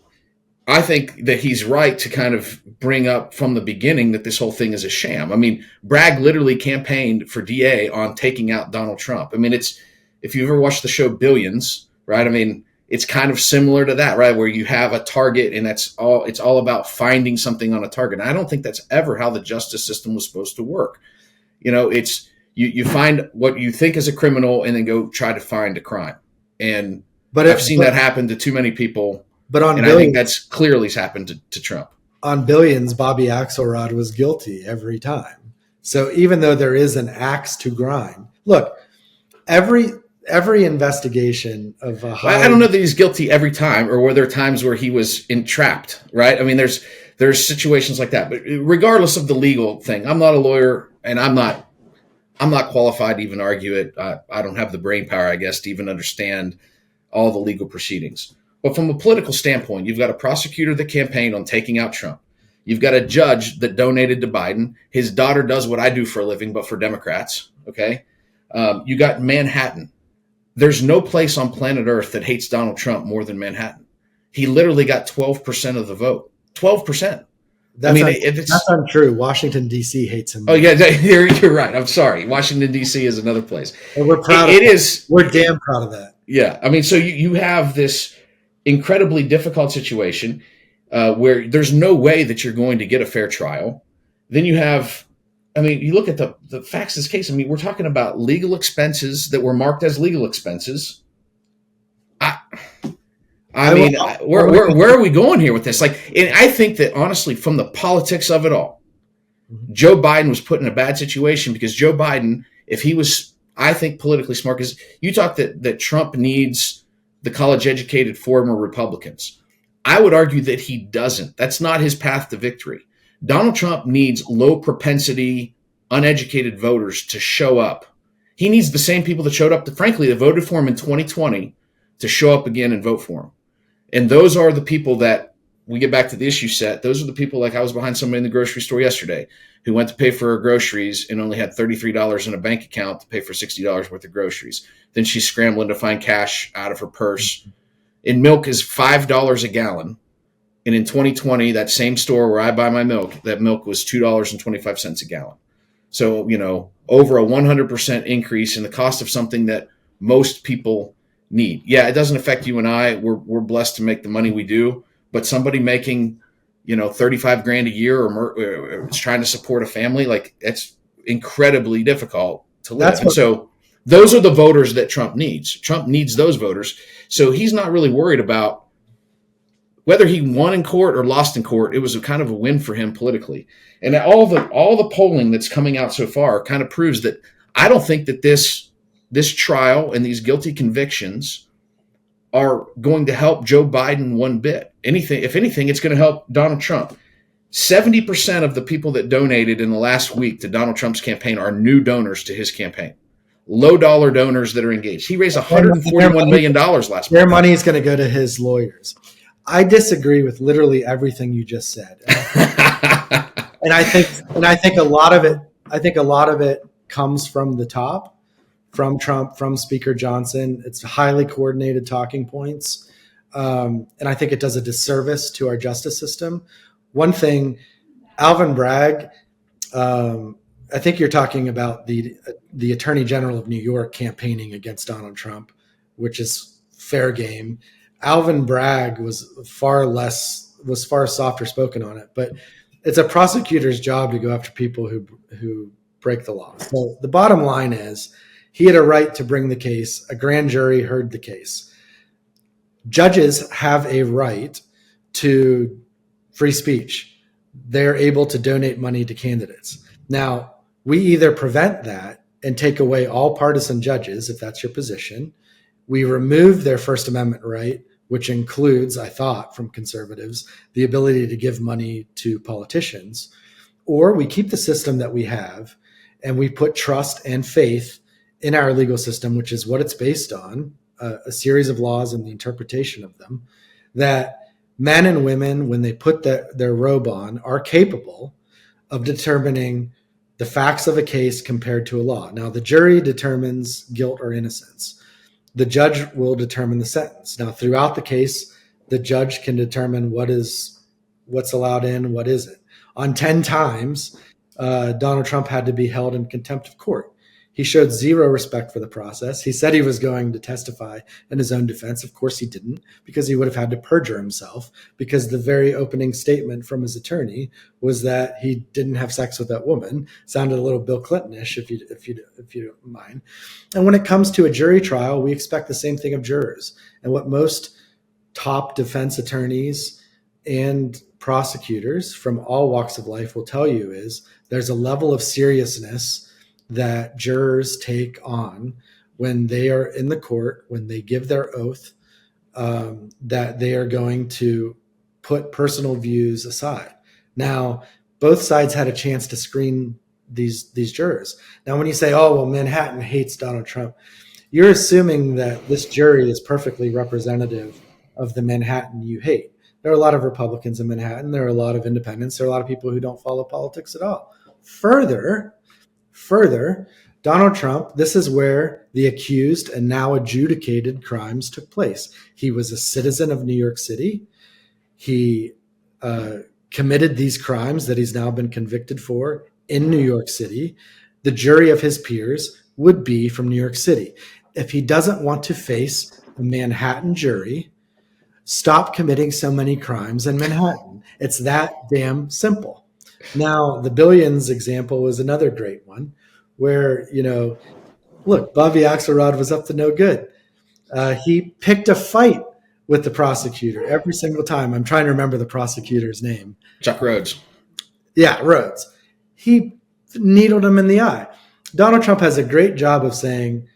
I think that he's right to kind of bring up from the beginning that this whole thing is a sham. I mean, Bragg literally campaigned for DA on taking out Donald Trump. I mean, if you've ever watched the show Billions, right? I mean, it's kind of similar to that, right? Where you have a target and it's all about finding something on a target. And I don't think that's ever how the justice system was supposed to work. It's you find what you think is a criminal and then go try to find a crime. But I've seen that happen to too many people. But on Billions, I think that's clearly happened to Trump. On Billions, Bobby Axelrod was guilty every time. So even though there is an axe to grind, look, every investigation of I don't know that he's guilty every time, or were there times where he was entrapped, right? I mean, there's situations like that. But regardless of the legal thing, I'm not a lawyer, and I'm not qualified to even argue it. I don't have the brain power, I guess, to even understand all the legal proceedings. But from a political standpoint, you've got a prosecutor that campaigned on taking out Trump. You've got a judge that donated to Biden. His daughter does what I do for a living, but for Democrats. Okay. You got Manhattan. There's no place on planet Earth that hates Donald Trump more than Manhattan. He literally got 12% of the vote. 12%. That's untrue. Washington, D.C. hates him. Oh, yeah, you're right. I'm sorry. Washington, D.C. is another place. And we're proud of it. We're damn proud of that. Yeah. I mean, so you have this incredibly difficult situation where there's no way that you're going to get a fair trial. Then you look at the facts of this case. I mean, we're talking about legal expenses that were marked as legal expenses. Where are we going here with this? And I think that honestly, from the politics of it all, Joe Biden was put in a bad situation because Joe Biden, if he was, I think, politically smart, because you talk that Trump needs the college-educated former Republicans. I would argue that he doesn't. That's not his path to victory. Donald Trump needs low-propensity, uneducated voters to show up. He needs the same people that showed up, that voted for him in 2020 to show up again and vote for him. And those are the people that, we get back to the issue set, those are the people, like I was behind somebody in the grocery store yesterday who went to pay for her groceries and only had $33 in a bank account to pay for $60 worth of groceries. Then she's scrambling to find cash out of her purse. And milk is $5 a gallon. And in 2020, that same store where I buy my milk, that milk was $2.25 a gallon. So, over a 100% increase in the cost of something that most people need. Yeah, it doesn't affect you and I. We're blessed to make the money we do. But somebody making, $35,000 a year or is trying to support a family, it's incredibly difficult to live. And so those are the voters that Trump needs. Trump needs those voters. So he's not really worried about whether he won in court or lost in court. It was a kind of a win for him politically. And all the polling that's coming out so far kind of proves that I don't think that this trial and these guilty convictions are going to help Joe Biden one bit. If anything, it's going to help Donald Trump. 70% of the people that donated in the last week to Donald Trump's campaign are new donors to his campaign. Low dollar donors that are engaged. He raised $141 million last month. Their money is going to go to his lawyers. I disagree with literally everything you just said. and I think a lot of it comes from the top, from Trump, from Speaker Johnson. It's highly coordinated talking points. And I think it does a disservice to our justice system. One thing, Alvin Bragg, I think you're talking about the Attorney General of New York campaigning against Donald Trump, which is fair game. Alvin Bragg was far softer spoken on it, but it's a prosecutor's job to go after people who break the law. So the bottom line is he had a right to bring the case. A grand jury heard the case. Judges have a right to free speech. They're able to donate money to candidates. Now, we either prevent that and take away all partisan judges, if that's your position. We remove their First Amendment right, which includes, I thought, from conservatives, the ability to give money to politicians. Or we keep the system that we have and we put trust and faith in our legal system, which is what it's based on, a series of laws and the interpretation of them, that men and women, when they put their robe on, are capable of determining the facts of a case compared to a law. Now, the jury determines guilt or innocence. The judge will determine the sentence. Now, throughout the case, the judge can determine what's allowed in, what isn't. On 10 times, Donald Trump had to be held in contempt of court. He showed zero respect for the process. He said he was going to testify in his own defense. Of course he didn't, because he would have had to perjure himself, because the very opening statement from his attorney was that he didn't have sex with that woman. Sounded a little Bill Clinton-ish, if you don't mind. And when it comes to a jury trial, we expect the same thing of jurors. And what most top defense attorneys and prosecutors from all walks of life will tell you is there's a level of seriousness that jurors take on when they are in the court, when they give their oath, that they are going to put personal views aside. Now, both sides had a chance to screen these jurors. Now, when you say, oh, well, Manhattan hates Donald Trump, you're assuming that this jury is perfectly representative of the Manhattan you hate. There are a lot of Republicans in Manhattan. There are a lot of independents. There are a lot of people who don't follow politics at all. Further, Donald Trump, this is where the accused and now adjudicated crimes took place. He was a citizen of New York City. He committed these crimes that he's now been convicted for in New York City. The jury of his peers would be from New York City. If he doesn't want to face a Manhattan jury, stop committing so many crimes in Manhattan. It's that damn simple. Now, the Billions example was another great one where, look, Bobby Axelrod was up to no good. He picked a fight with the prosecutor every single time. I'm trying to remember the prosecutor's name. Chuck Rhodes. Yeah, Rhodes. He needled him in the eye. Donald Trump has a great job of saying,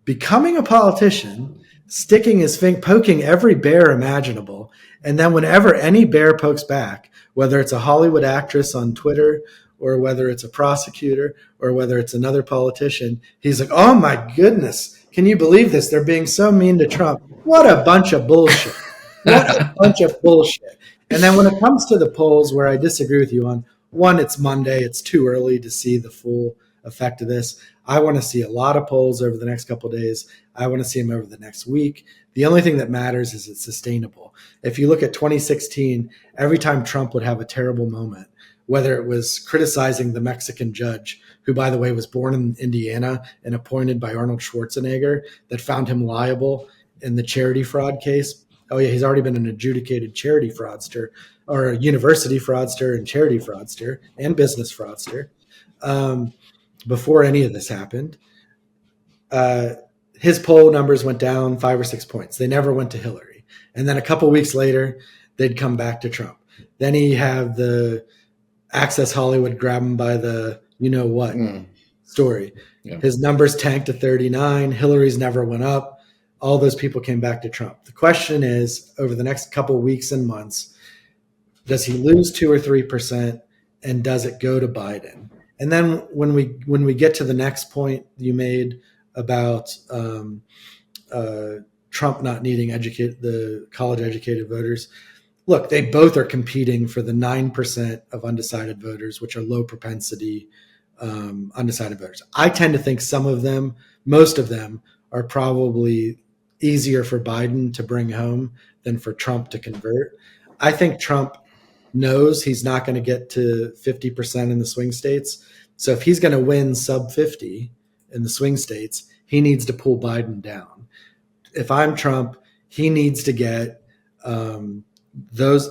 becoming a politician, sticking his finger, poking every bear imaginable. And then whenever any bear pokes back, whether it's a Hollywood actress on Twitter or whether it's a prosecutor or whether it's another politician, he's like, oh my goodness, can you believe this? They're being so mean to Trump. What a bunch of bullshit. What a bunch of bullshit. And then when it comes to the polls, where I disagree with you on, one, it's Monday. It's too early to see the full effect of this. I want to see a lot of polls over the next couple of days. I want to see them over the next week. The only thing that matters is it's sustainable. If you look at 2016, every time Trump would have a terrible moment, whether it was criticizing the Mexican judge, who, by the way, was born in Indiana and appointed by Arnold Schwarzenegger, that found him liable in the charity fraud case. Oh, yeah, he's already been an adjudicated charity fraudster, or a university fraudster and charity fraudster and business fraudster. Before any of this happened, his poll numbers went down 5 or 6 points. They never went to Hillary. And then a couple of weeks later, they'd come back to Trump. Then he had the Access Hollywood grab him by the you-know-what story. Yeah. His numbers tanked to 39. Hillary's never went up. All those people came back to Trump. The question is, over the next couple of weeks and months, does he lose 2 or 3%, and does it go to Biden? And then when we get to the next point you made about Trump not needing the college-educated voters, look, they both are competing for the 9% of undecided voters, which are low propensity undecided voters. I tend to think most of them are probably easier for Biden to bring home than for Trump to convert. I think Trump knows he's not going to get to 50% in the swing states. So if he's going to win sub 50 in the swing states, he needs to pull Biden down. If I'm Trump, he needs to get those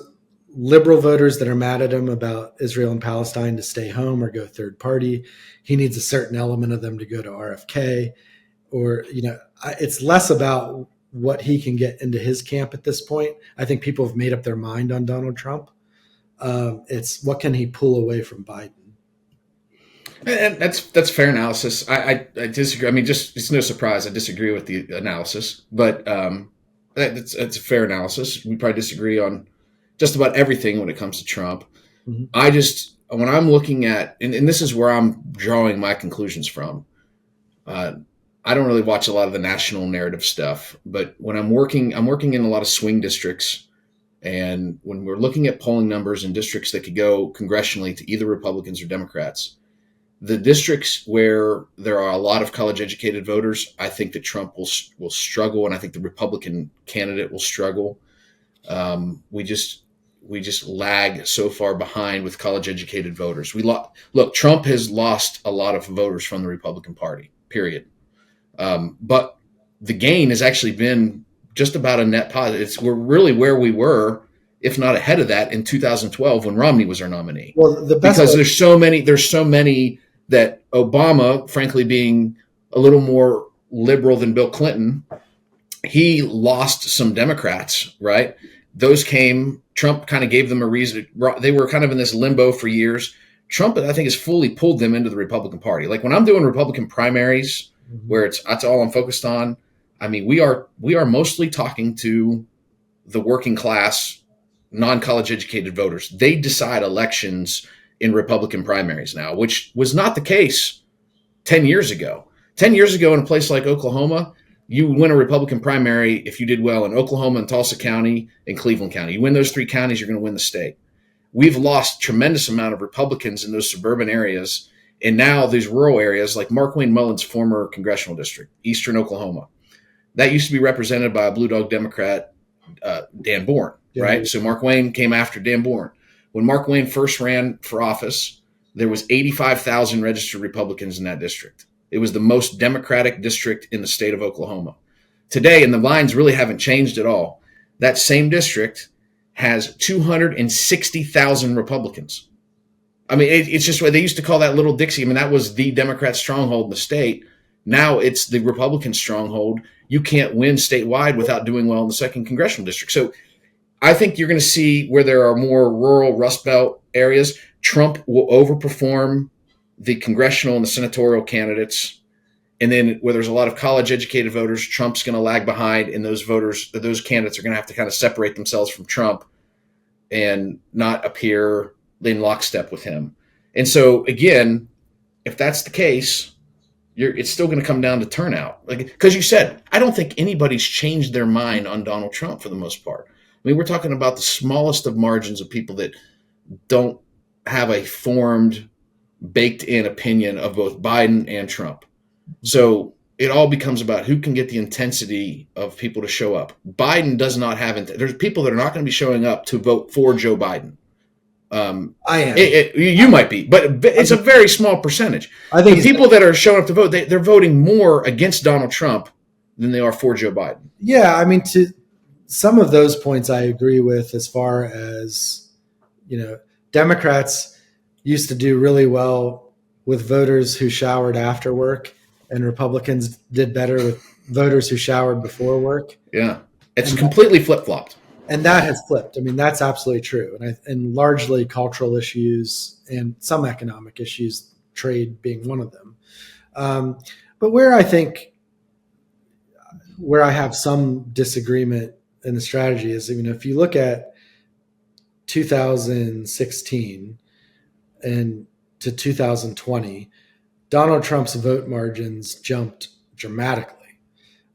liberal voters that are mad at him about Israel and Palestine to stay home or go third party. He needs a certain element of them to go to RFK. Or, it's less about what he can get into his camp at this point. I think people have made up their mind on Donald Trump. It's what can he pull away from Biden? And that's fair analysis. I disagree. I mean, it's no surprise. I disagree with the analysis, but it's a fair analysis. We probably disagree on just about everything when it comes to Trump. Mm-hmm. When I'm looking at, and this is where I'm drawing my conclusions from. I don't really watch a lot of the national narrative stuff, but when I'm working in a lot of swing districts. And when we're looking at polling numbers in districts that could go congressionally to either Republicans or Democrats, the districts where there are a lot of college-educated voters, I think that Trump will struggle, and I think the Republican candidate will struggle. We just lag so far behind with college-educated voters. Look, Trump has lost a lot of voters from the Republican Party, period. But the gain has actually been just about a net positive. We're really where we were, if not ahead of that, in 2012 when Romney was our nominee. Well, because there's so many that Obama, frankly, being a little more liberal than Bill Clinton, he lost some Democrats, right? Those came. Trump kind of gave them a reason. They were kind of in this limbo for years. Trump, I think, has fully pulled them into the Republican Party. Like when I'm doing Republican primaries, where that's all I'm focused on. I mean, we are mostly talking to the working class, non-college educated voters. They decide elections in Republican primaries now, which was not the case 10 years ago. 10 years ago in a place like Oklahoma, you win a Republican primary if you did well in Oklahoma and Tulsa County and Cleveland County. You win those three counties, you're going to win the state. We've lost tremendous amount of Republicans in those suburban areas. And now these rural areas like Mark Wayne Mullen's former congressional district, Eastern Oklahoma, that used to be represented by a Blue Dog Democrat, Dan Bourne, right? So Mark Wayne came after Dan Bourne. When Mark Wayne first ran for office, there was 85,000 registered Republicans in that district. It was the most Democratic district in the state of Oklahoma. Today, and the lines really haven't changed at all, that same district has 260,000 Republicans. I mean, it's just what they used to call that Little Dixie. I mean, that was the Democrat stronghold in the state. Now it's the Republican stronghold. You can't win statewide without doing well in the second congressional district. So I think you're going to see where there are more rural Rust Belt areas, Trump will overperform the congressional and the senatorial candidates. And then where there's a lot of college educated voters, Trump's going to lag behind, and those candidates are going to have to kind of separate themselves from Trump and not appear in lockstep with him. And so again, if that's the case, it's still going to come down to turnout. Like, because you said, I don't think anybody's changed their mind on Donald Trump for the most part. I mean, we're talking about the smallest of margins of people that don't have a formed, baked in opinion of both Biden and Trump. So it all becomes about who can get the intensity of people to show up. Biden does not have there's people that are not going to be showing up to vote for Joe Biden. I am. You might be, but it's a very small percentage. I think the people that are showing up to vote, they're voting more against Donald Trump than they are for Joe Biden. Yeah, I mean, to some of those points I agree with, as far as, Democrats used to do really well with voters who showered after work, and Republicans did better with voters who showered before work. Yeah, it's completely flip-flopped. And that has flipped. I mean, that's absolutely true. And largely cultural issues and some economic issues, trade being one of them. But where I have some disagreement in the strategy is, if you look at 2016 and to 2020, Donald Trump's vote margins jumped dramatically.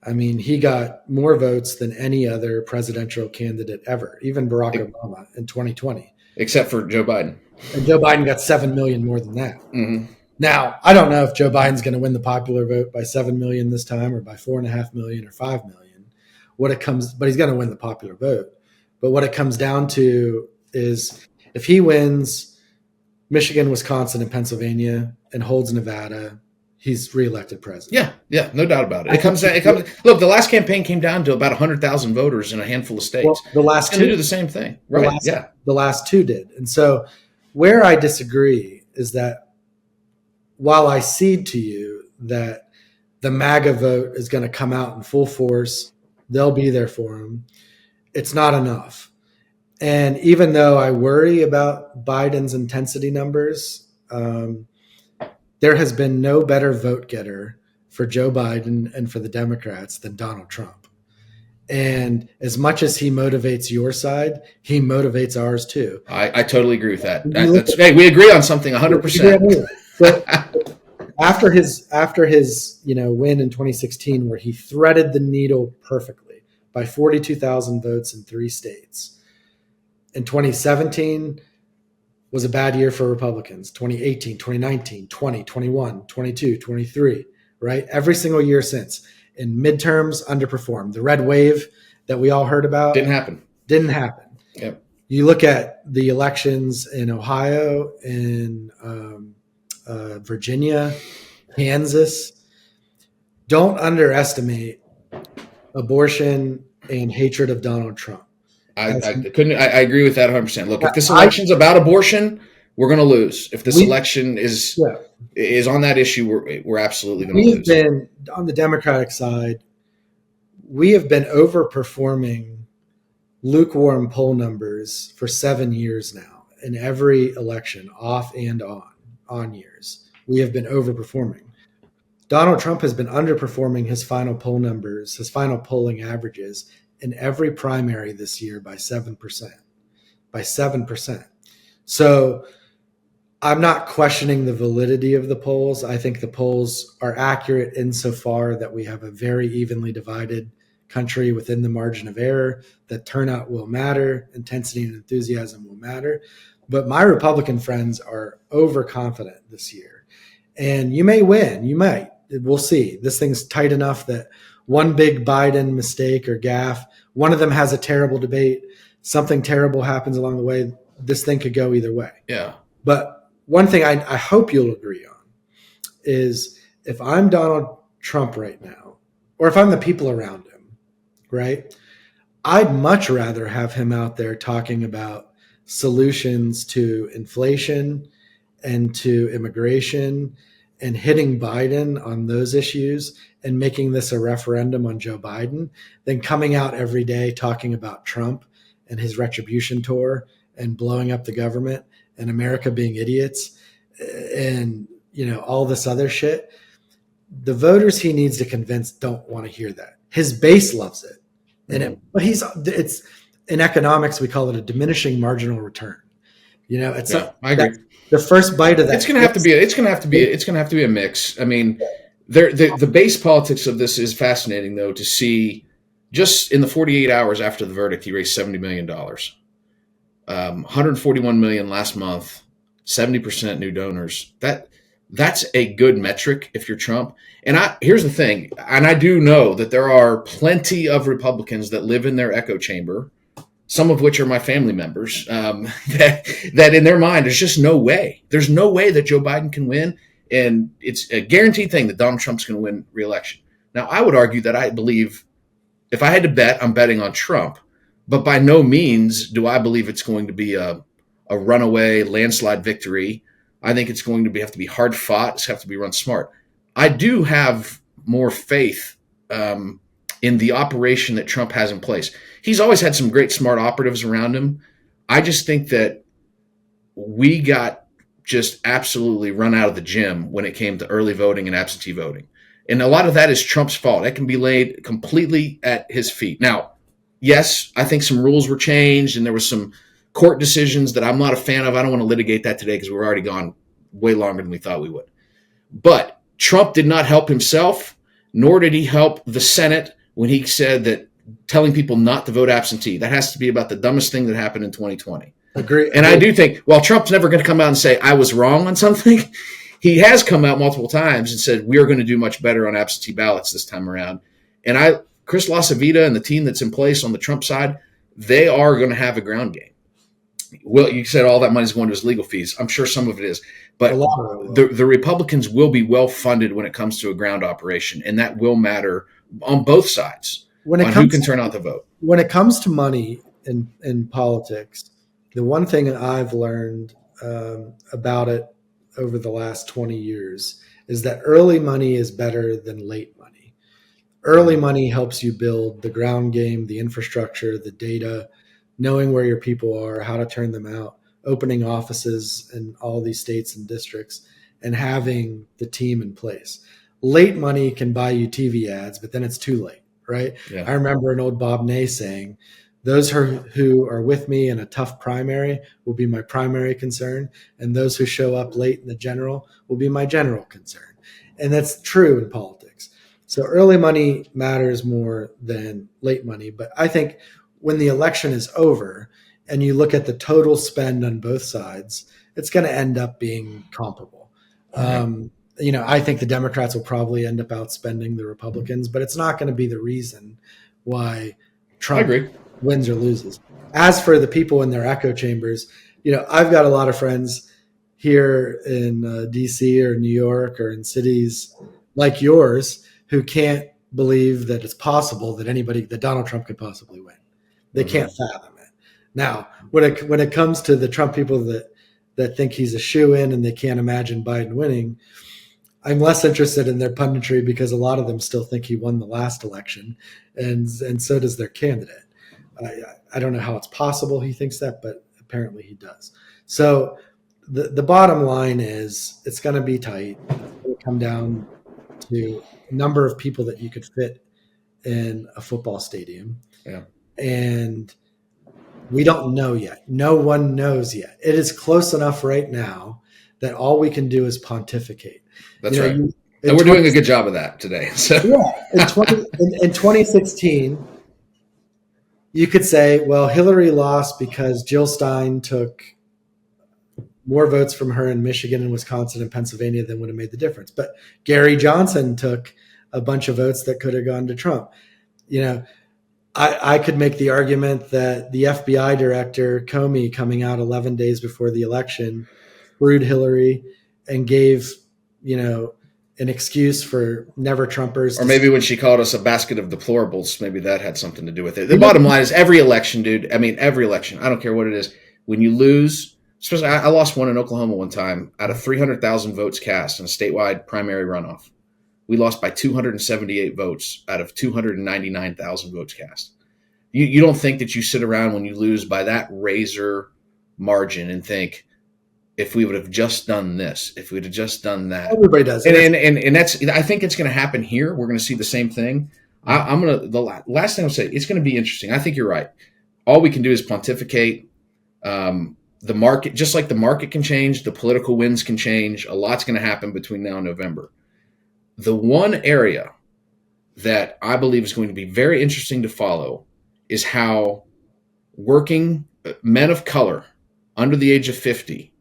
I mean, he got more votes than any other presidential candidate ever, even Barack Obama in 2020. Except for Joe Biden. And Joe Biden got 7 million more than that. Mm-hmm. Now, I don't know if Joe Biden's going to win the popular vote by 7 million this time, or by 4.5 million or 5 million. but he's going to win the popular vote. But what it comes down to is if he wins Michigan, Wisconsin, and Pennsylvania and holds Nevada, he's reelected president. Yeah, no doubt about it. Look, the last campaign came down to about 100,000 voters in a handful of states. Well, the last two do the same thing, right? The last two did. And so where I disagree is that while I cede to you that the MAGA vote is going to come out in full force, they'll be there for him, it's not enough. And even though I worry about Biden's intensity numbers, there has been no better vote getter for Joe Biden and for the Democrats than Donald Trump. And as much as he motivates your side, he motivates ours too. I totally agree with that. Hey, we agree on something 100%. But after his win in 2016, where he threaded the needle perfectly by 42,000 votes in 3 states. In 2017 was a bad year for Republicans. 2018, 2019, 20, 21, 22, 23, right? Every single year since. In midterms, underperformed. The red wave that we all heard about didn't happen. Yep. You look at the elections in Ohio, in Virginia, Kansas. Don't underestimate abortion and hatred of Donald Trump. I agree with that 100%. Look, if this election's about abortion, we're going to lose. If this election is on that issue, we're absolutely going to lose. We've been, on the Democratic side, we have been overperforming lukewarm poll numbers for 7 years now in every election, off and on years. We have been overperforming. Donald Trump has been underperforming his final poll numbers, his final polling averages in every primary this year by 7%. So I'm not questioning the validity of the polls. I think the polls are accurate insofar that we have a very evenly divided country within the margin of error, that turnout will matter, intensity and enthusiasm will matter. But my Republican friends are overconfident this year. And you may win. You might. We'll see. This thing's tight enough that one big Biden mistake or gaffe, one of them has a terrible debate, something terrible happens along the way, this thing could go either way. Yeah. But one thing I hope you'll agree on is if I'm Donald Trump right now, or if I'm the people around him, right, I'd much rather have him out there talking about solutions to inflation and to immigration and hitting Biden on those issues and making this a referendum on Joe Biden than coming out every day talking about Trump and his retribution tour and blowing up the government and America being idiots and, all this other shit. The voters he needs to convince don't want to hear that. His base loves it. It's in economics, we call it a diminishing marginal return. I agree. The first bite of that. It's going to be a mix. I mean, the base politics of this is fascinating, though, to see just in the 48 hours after the verdict, he raised $70 million, 141 million last month, 70% new donors. That's a good metric if you're Trump. And here's the thing, and I do know that there are plenty of Republicans that live in their echo chamber, some of which are my family members, that in their mind, there's just no way. There's no way that Joe Biden can win. And it's a guaranteed thing that Donald Trump's going to win re-election. Now, I would argue that I believe, if I had to bet, I'm betting on Trump. But by no means do I believe it's going to be a runaway landslide victory. I think it's going to have to be hard fought. It's have to be run smart. I do have more faith in the operation that Trump has in place. He's always had some great smart operatives around him. I just think that we got just absolutely run out of the gym when it came to early voting and absentee voting. And a lot of that is Trump's fault. That can be laid completely at his feet. Now, yes, I think some rules were changed and there was some court decisions that I'm not a fan of. I don't want to litigate that today because we're already gone way longer than we thought we would. But Trump did not help himself, nor did he help the Senate when he said that telling people not to vote absentee. That has to be about the dumbest thing that happened in 2020. Agree. And I do think, while Trump's never going to come out and say, I was wrong on something, he has come out multiple times and said, we are going to do much better on absentee ballots this time around. And Chris LaCivita and the team that's in place on the Trump side, they are going to have a ground game. Well, you said all that money is going to his legal fees. I'm sure some of it is, but the Republicans will be well funded when it comes to a ground operation, and that will matter on both sides on who can turn out the vote. When it comes to money in politics, the one thing I've learned about it over the last 20 years is that early money is better than late money. Early money helps you build the ground game, the infrastructure, the data, knowing where your people are, how to turn them out, opening offices in all these states and districts, and having the team in place. Late money can buy you TV ads, but then it's too late, right? Yeah. I remember an old Bob Ney saying, those who are with me in a tough primary will be my primary concern, and those who show up late in the general will be my general concern. And that's true in politics. So early money matters more than late money. But I think when the election is over and you look at the total spend on both sides, it's going to end up being comparable. Okay. I think the Democrats will probably end up outspending the Republicans, but it's not going to be the reason why Trump wins or loses. As for the people in their echo chambers, I've got a lot of friends here in DC or New York or in cities like yours who can't believe that it's possible that Donald Trump could possibly win. They can't fathom it. Now, when it comes to the Trump people that think he's a shoo-in and they can't imagine Biden winning, I'm less interested in their punditry because a lot of them still think he won the last election, and so does their candidate. I don't know how it's possible he thinks that, but apparently he does. So the bottom line is it's going to be tight. It's going to come down to number of people that you could fit in a football stadium. Yeah. And we don't know yet. No one knows yet. It is close enough right now that all we can do is pontificate. That's right. And we're doing a good job of that today. So. Yeah. In 2016, you could say, well, Hillary lost because Jill Stein took more votes from her in Michigan and Wisconsin and Pennsylvania than would have made the difference. But Gary Johnson took a bunch of votes that could have gone to Trump. I could make the argument that the FBI director, Comey, coming out 11 days before the election, screwed Hillary and gave, an excuse for never Trumpers. Or maybe when she called us a basket of deplorables, maybe that had something to do with it. The bottom line is every election, dude. I mean, every election, I don't care what it is. When you lose, especially I lost one in Oklahoma one time out of 300,000 votes cast in a statewide primary runoff. We lost by 278 votes out of 299,000 votes cast. You don't think that you sit around when you lose by that razor margin and think, if we would have just done this, if we'd have just done that. Everybody does. And that's, I think it's going to happen here. We're going to see the same thing. The last thing I'll say, it's going to be interesting. I think you're right. All we can do is pontificate. The market, just like the market can change, the political winds can change. A lot's going to happen between now and November. The one area that I believe is going to be very interesting to follow is how working men of color under the age of 50,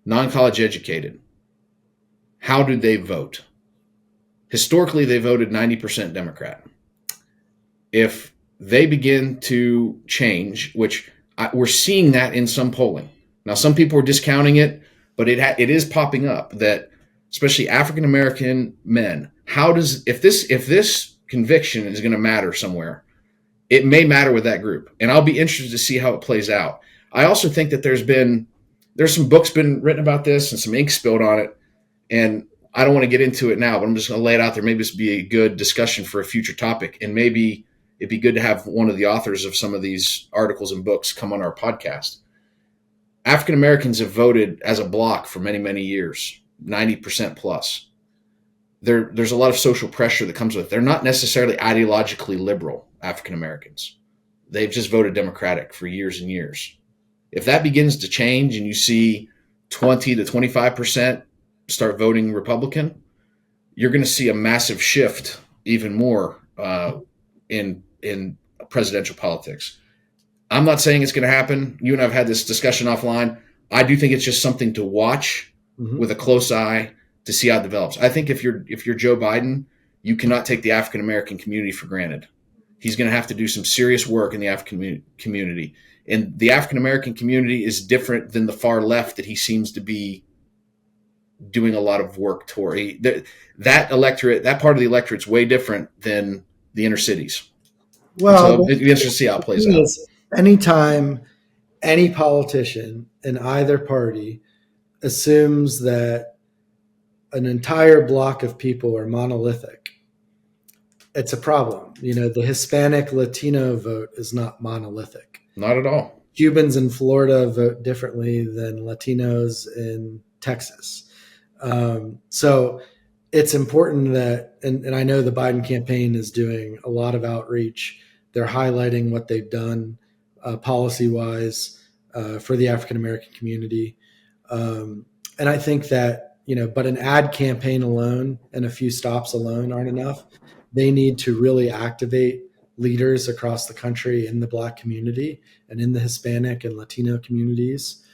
non-college educated, how do they vote? Historically, they voted 90% Democrat. If they begin to change, which we're seeing that in some polling. Now, some people are discounting it, but it is popping up that especially African-American men, if this conviction is going to matter somewhere, it may matter with that group. And I'll be interested to see how it plays out. I also think that there's some books been written about this and some ink spilled on it. And I don't want to get into it now, but I'm just going to lay it out there. Maybe this would be a good discussion for a future topic. And maybe it'd be good to have one of the authors of some of these articles and books come on our podcast. African Americans have voted as a block for many, many years, 90% plus. There's a lot of social pressure that comes with it. They're not necessarily ideologically liberal, African Americans. They've just voted Democratic for years and years. If that begins to change and you see 20 to 25% start voting Republican, you're going to see a massive shift even more in presidential politics. I'm not saying it's going to happen. You and I have had this discussion offline. I do think it's just something to watch with a close eye to see how it develops. I think if you're Joe Biden, you cannot take the African American community for granted. he's going to have to do some serious work in the African community. And the African American community is different than the far left that he seems to be doing a lot of work toward. That electorate, that part of the electorate, is way different than the inner cities. And Well, so it'd be interesting to see how it plays out. Anytime any politician in either party assumes that an entire block of people are monolithic, it's a problem. The Hispanic Latino vote is not monolithic. Not at all. Cubans in Florida vote differently than Latinos in Texas. So it's important that, and I know the Biden campaign is doing a lot of outreach. They're highlighting what they've done policy-wise for the African-American community. And I think that, but an ad campaign alone and a few stops alone aren't enough. They need to really activate leaders across the country in the Black community and in the Hispanic and Latino communities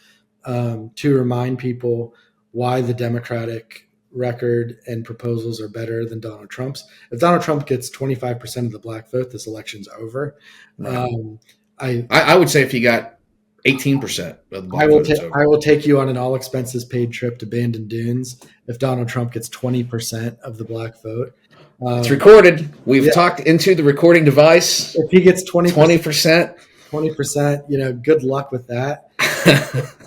to remind people why the Democratic record and proposals are better than Donald Trump's. If Donald Trump gets 25% of the Black vote, this election's over. Right. I would say if he got 18% of the Black vote, I will take you on an all expenses paid trip to Bandon Dunes if Donald Trump gets 20% of the Black vote. It's recorded. We've talked into the recording device. If he gets 20%, 20%, good luck with that.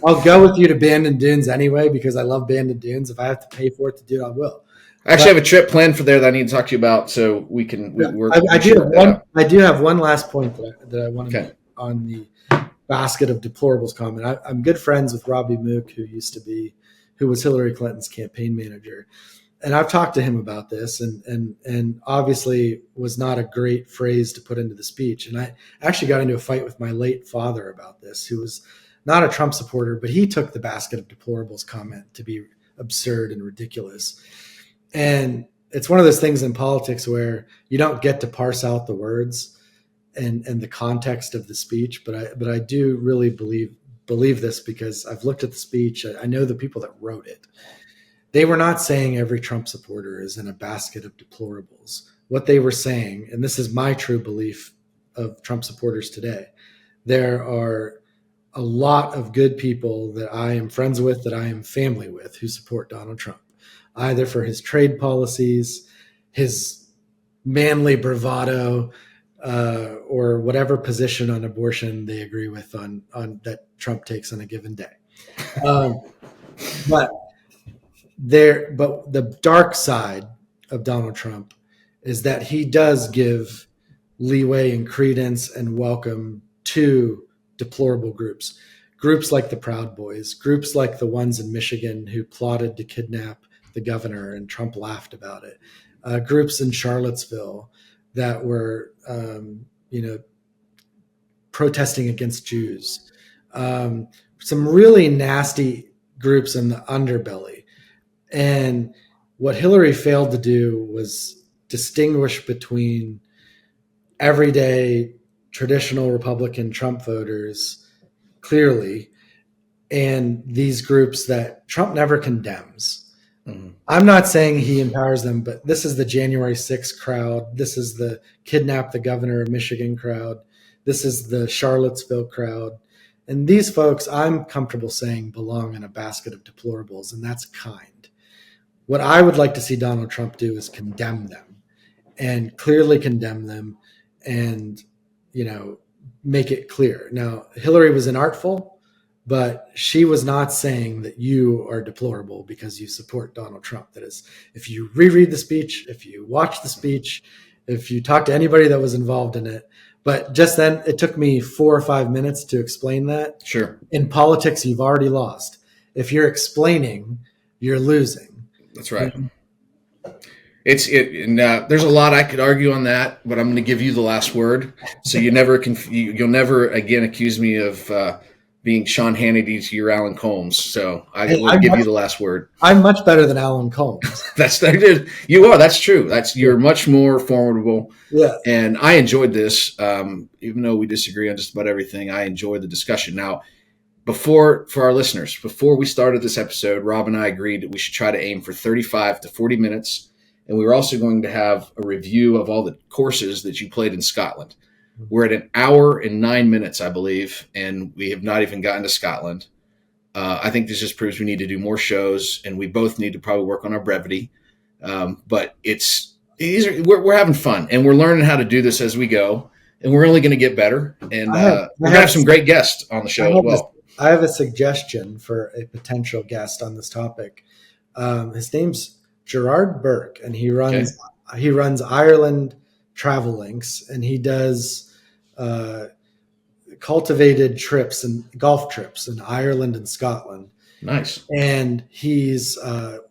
I'll go with you to Bandon Dunes anyway because I love Bandon Dunes. If I have to pay for it to do it, I will. I actually have a trip planned for there that I need to talk to you about, so we can work. I do have one last point that I want to make on the basket of deplorables comment. I'm good friends with Robbie Mook, who was Hillary Clinton's campaign manager. And I've talked to him about this and obviously was not a great phrase to put into the speech. And I actually got into a fight with my late father about this, who was not a Trump supporter, but he took the basket of deplorables comment to be absurd and ridiculous. And it's one of those things in politics where you don't get to parse out the words and the context of the speech. But I do really believe this because I've looked at the speech. I know the people that wrote it. They were not saying every Trump supporter is in a basket of deplorables. What they were saying, and this is my true belief of Trump supporters today, there are a lot of good people that I am friends with, that I am family with, who support Donald Trump, either for his trade policies, his manly bravado, or whatever position on abortion they agree with on that Trump takes on a given day. But the dark side of Donald Trump is that he does give leeway and credence and welcome to deplorable groups like the Proud Boys, groups like the ones in Michigan who plotted to kidnap the governor and Trump laughed about it, groups in Charlottesville that were, protesting against Jews, some really nasty groups in the underbelly. And what Hillary failed to do was distinguish between everyday traditional Republican Trump voters clearly and these groups that Trump never condemns. Mm-hmm. I'm not saying he empowers them, but this is the January 6th crowd. This is the kidnap the governor of Michigan crowd. This is the Charlottesville crowd. And these folks, I'm comfortable saying, belong in a basket of deplorables, and that's kind. What I would like to see Donald Trump do is condemn them and clearly condemn them and, make it clear. Now, Hillary was inartful, but she was not saying that you are deplorable because you support Donald Trump. That is, if you reread the speech, if you watch the speech, if you talk to anybody that was involved in it. But just then, it took me 4 or 5 minutes to explain that. Sure. In politics, you've already lost. If you're explaining, you're losing. That's right. There's a lot I could argue on that, but I'm going to give you the last word. So you'll never again accuse me of being Sean Hannity to your Alan Colmes. So will give you the last word. I'm much better than Alan Colmes. You are. That's true. You're much more formidable. Yeah. And I enjoyed this, even though we disagree on just about everything. I enjoyed the discussion. Now, for our listeners, before we started this episode, Rob and I agreed that we should try to aim for 35 to 40 minutes. And we were also going to have a review of all the courses that you played in Scotland. We're at 1 hour and 9 minutes, I believe, and we have not even gotten to Scotland. I think this just proves we need to do more shows, and we both need to probably work on our brevity. But we're having fun, and we're learning how to do this as we go, and we're only going to get better. And we're going to have some great guests on the show as well. I have a suggestion for a potential guest on this topic. His name's Gerard Burke, and he runs Ireland Travel Links, and he does cultivated trips and golf trips in Ireland and Scotland. Nice. And he's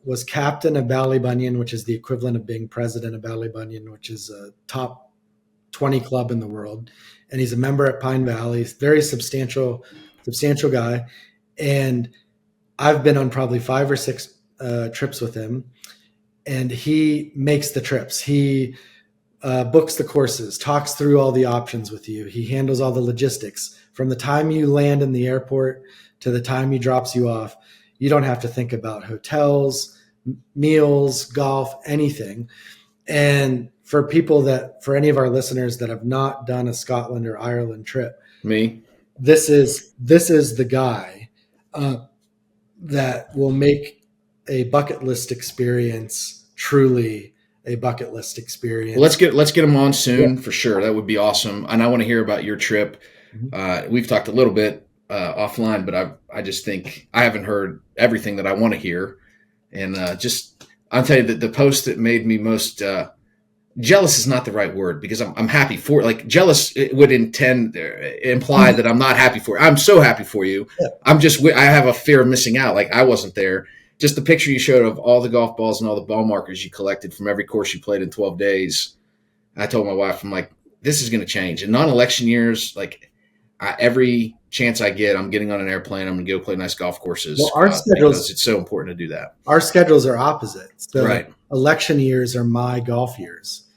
was captain of Ballybunion, which is the equivalent of being president of Ballybunion, which is a top 20 club in the world. And he's a member at Pine Valley. Very substantial guy. And I've been on probably 5 or 6 trips with him. And he makes the trips. He books the courses, talks through all the options with you. He handles all the logistics. From the time you land in the airport to the time he drops you off, you don't have to think about hotels, meals, golf, anything. And for any of our listeners that have not done a Scotland or Ireland trip, this is the guy that will make a bucket list experience truly a bucket list experience. Well, let's get him on soon for sure. That would be awesome. And I want to hear about your trip. We've talked a little bit offline, but I just think I haven't heard everything that I want to hear. And I'll tell you that the post that made me most jealous is not the right word, because I'm happy for it. Like jealous, it would imply that I'm not happy for it. I'm so happy for you. Yeah. I have a fear of missing out. Like I wasn't there. Just the picture you showed of all the golf balls and all the ball markers you collected from every course you played in 12 days. I told my wife, I'm like, this is going to change. In non-election years, like every chance I get, I'm getting on an airplane. I'm going to go play nice golf courses. Well, our schedules, it's so important to do that. Our schedules are opposite. So right. Election years are my golf years,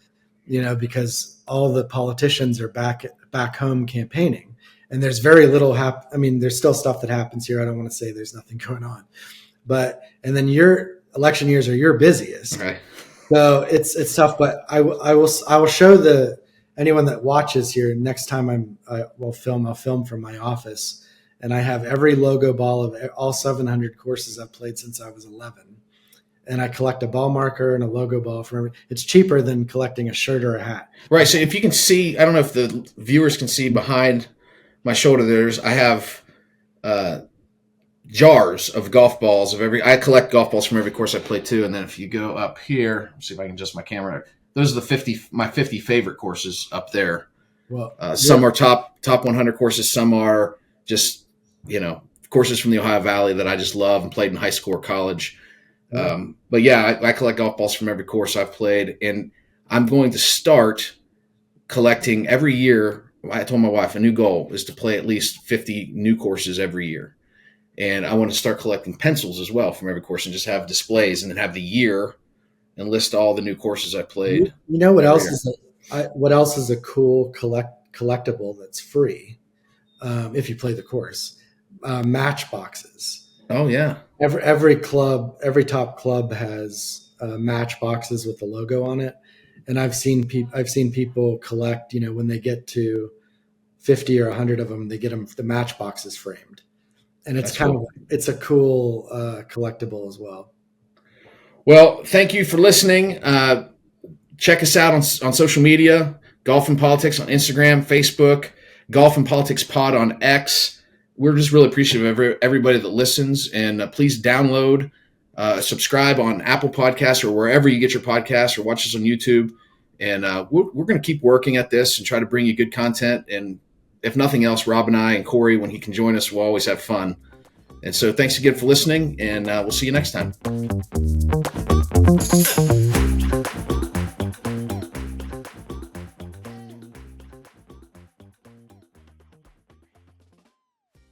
because all the politicians are back home campaigning, and there's very little there's still stuff that happens here. I don't want to say there's nothing going on. And then your election years are your busiest. Right. So it's tough, but I will show anyone that watches here next time I'll film from my office, and I have every logo ball of all 700 courses I've played since I was 11. And I collect a ball marker and a logo ball from every. It's cheaper than collecting a shirt or a hat. Right. So if you can see, I don't know if the viewers can see behind my shoulder, I have jars of golf balls I collect golf balls from every course I play too. And then if you go up here, see if I can adjust my camera. Those are my 50 favorite courses up there. Well, some are top 100 courses. Some are just, courses from the Ohio Valley that I just love and played in high school or college. But yeah, I collect golf balls from every course I've played, and I'm going to start collecting every year. I told my wife a new goal is to play at least 50 new courses every year. And I want to start collecting pencils as well from every course and just have displays and then have the year and list all the new courses I played. You know what else is a cool collectible that's free if you play the course? Match boxes. Oh yeah. Every top club has match boxes with the logo on it, and I've seen people collect. When they get to 50 or 100 of them, they get the match boxes framed. And it's it's a cool collectible as well. Well, thank you for listening. Check us out on social media, Golf and Politics on Instagram, Facebook, Golf and Politics Pod on X. We're just really appreciative of everybody that listens. And please download, subscribe on Apple Podcasts or wherever you get your podcasts, or watch us on YouTube. And we're going to keep working at this and try to bring you good content. And if nothing else, Rob and I and Cory, when he can join us, we'll always have fun. And so thanks again for listening, and we'll see you next time.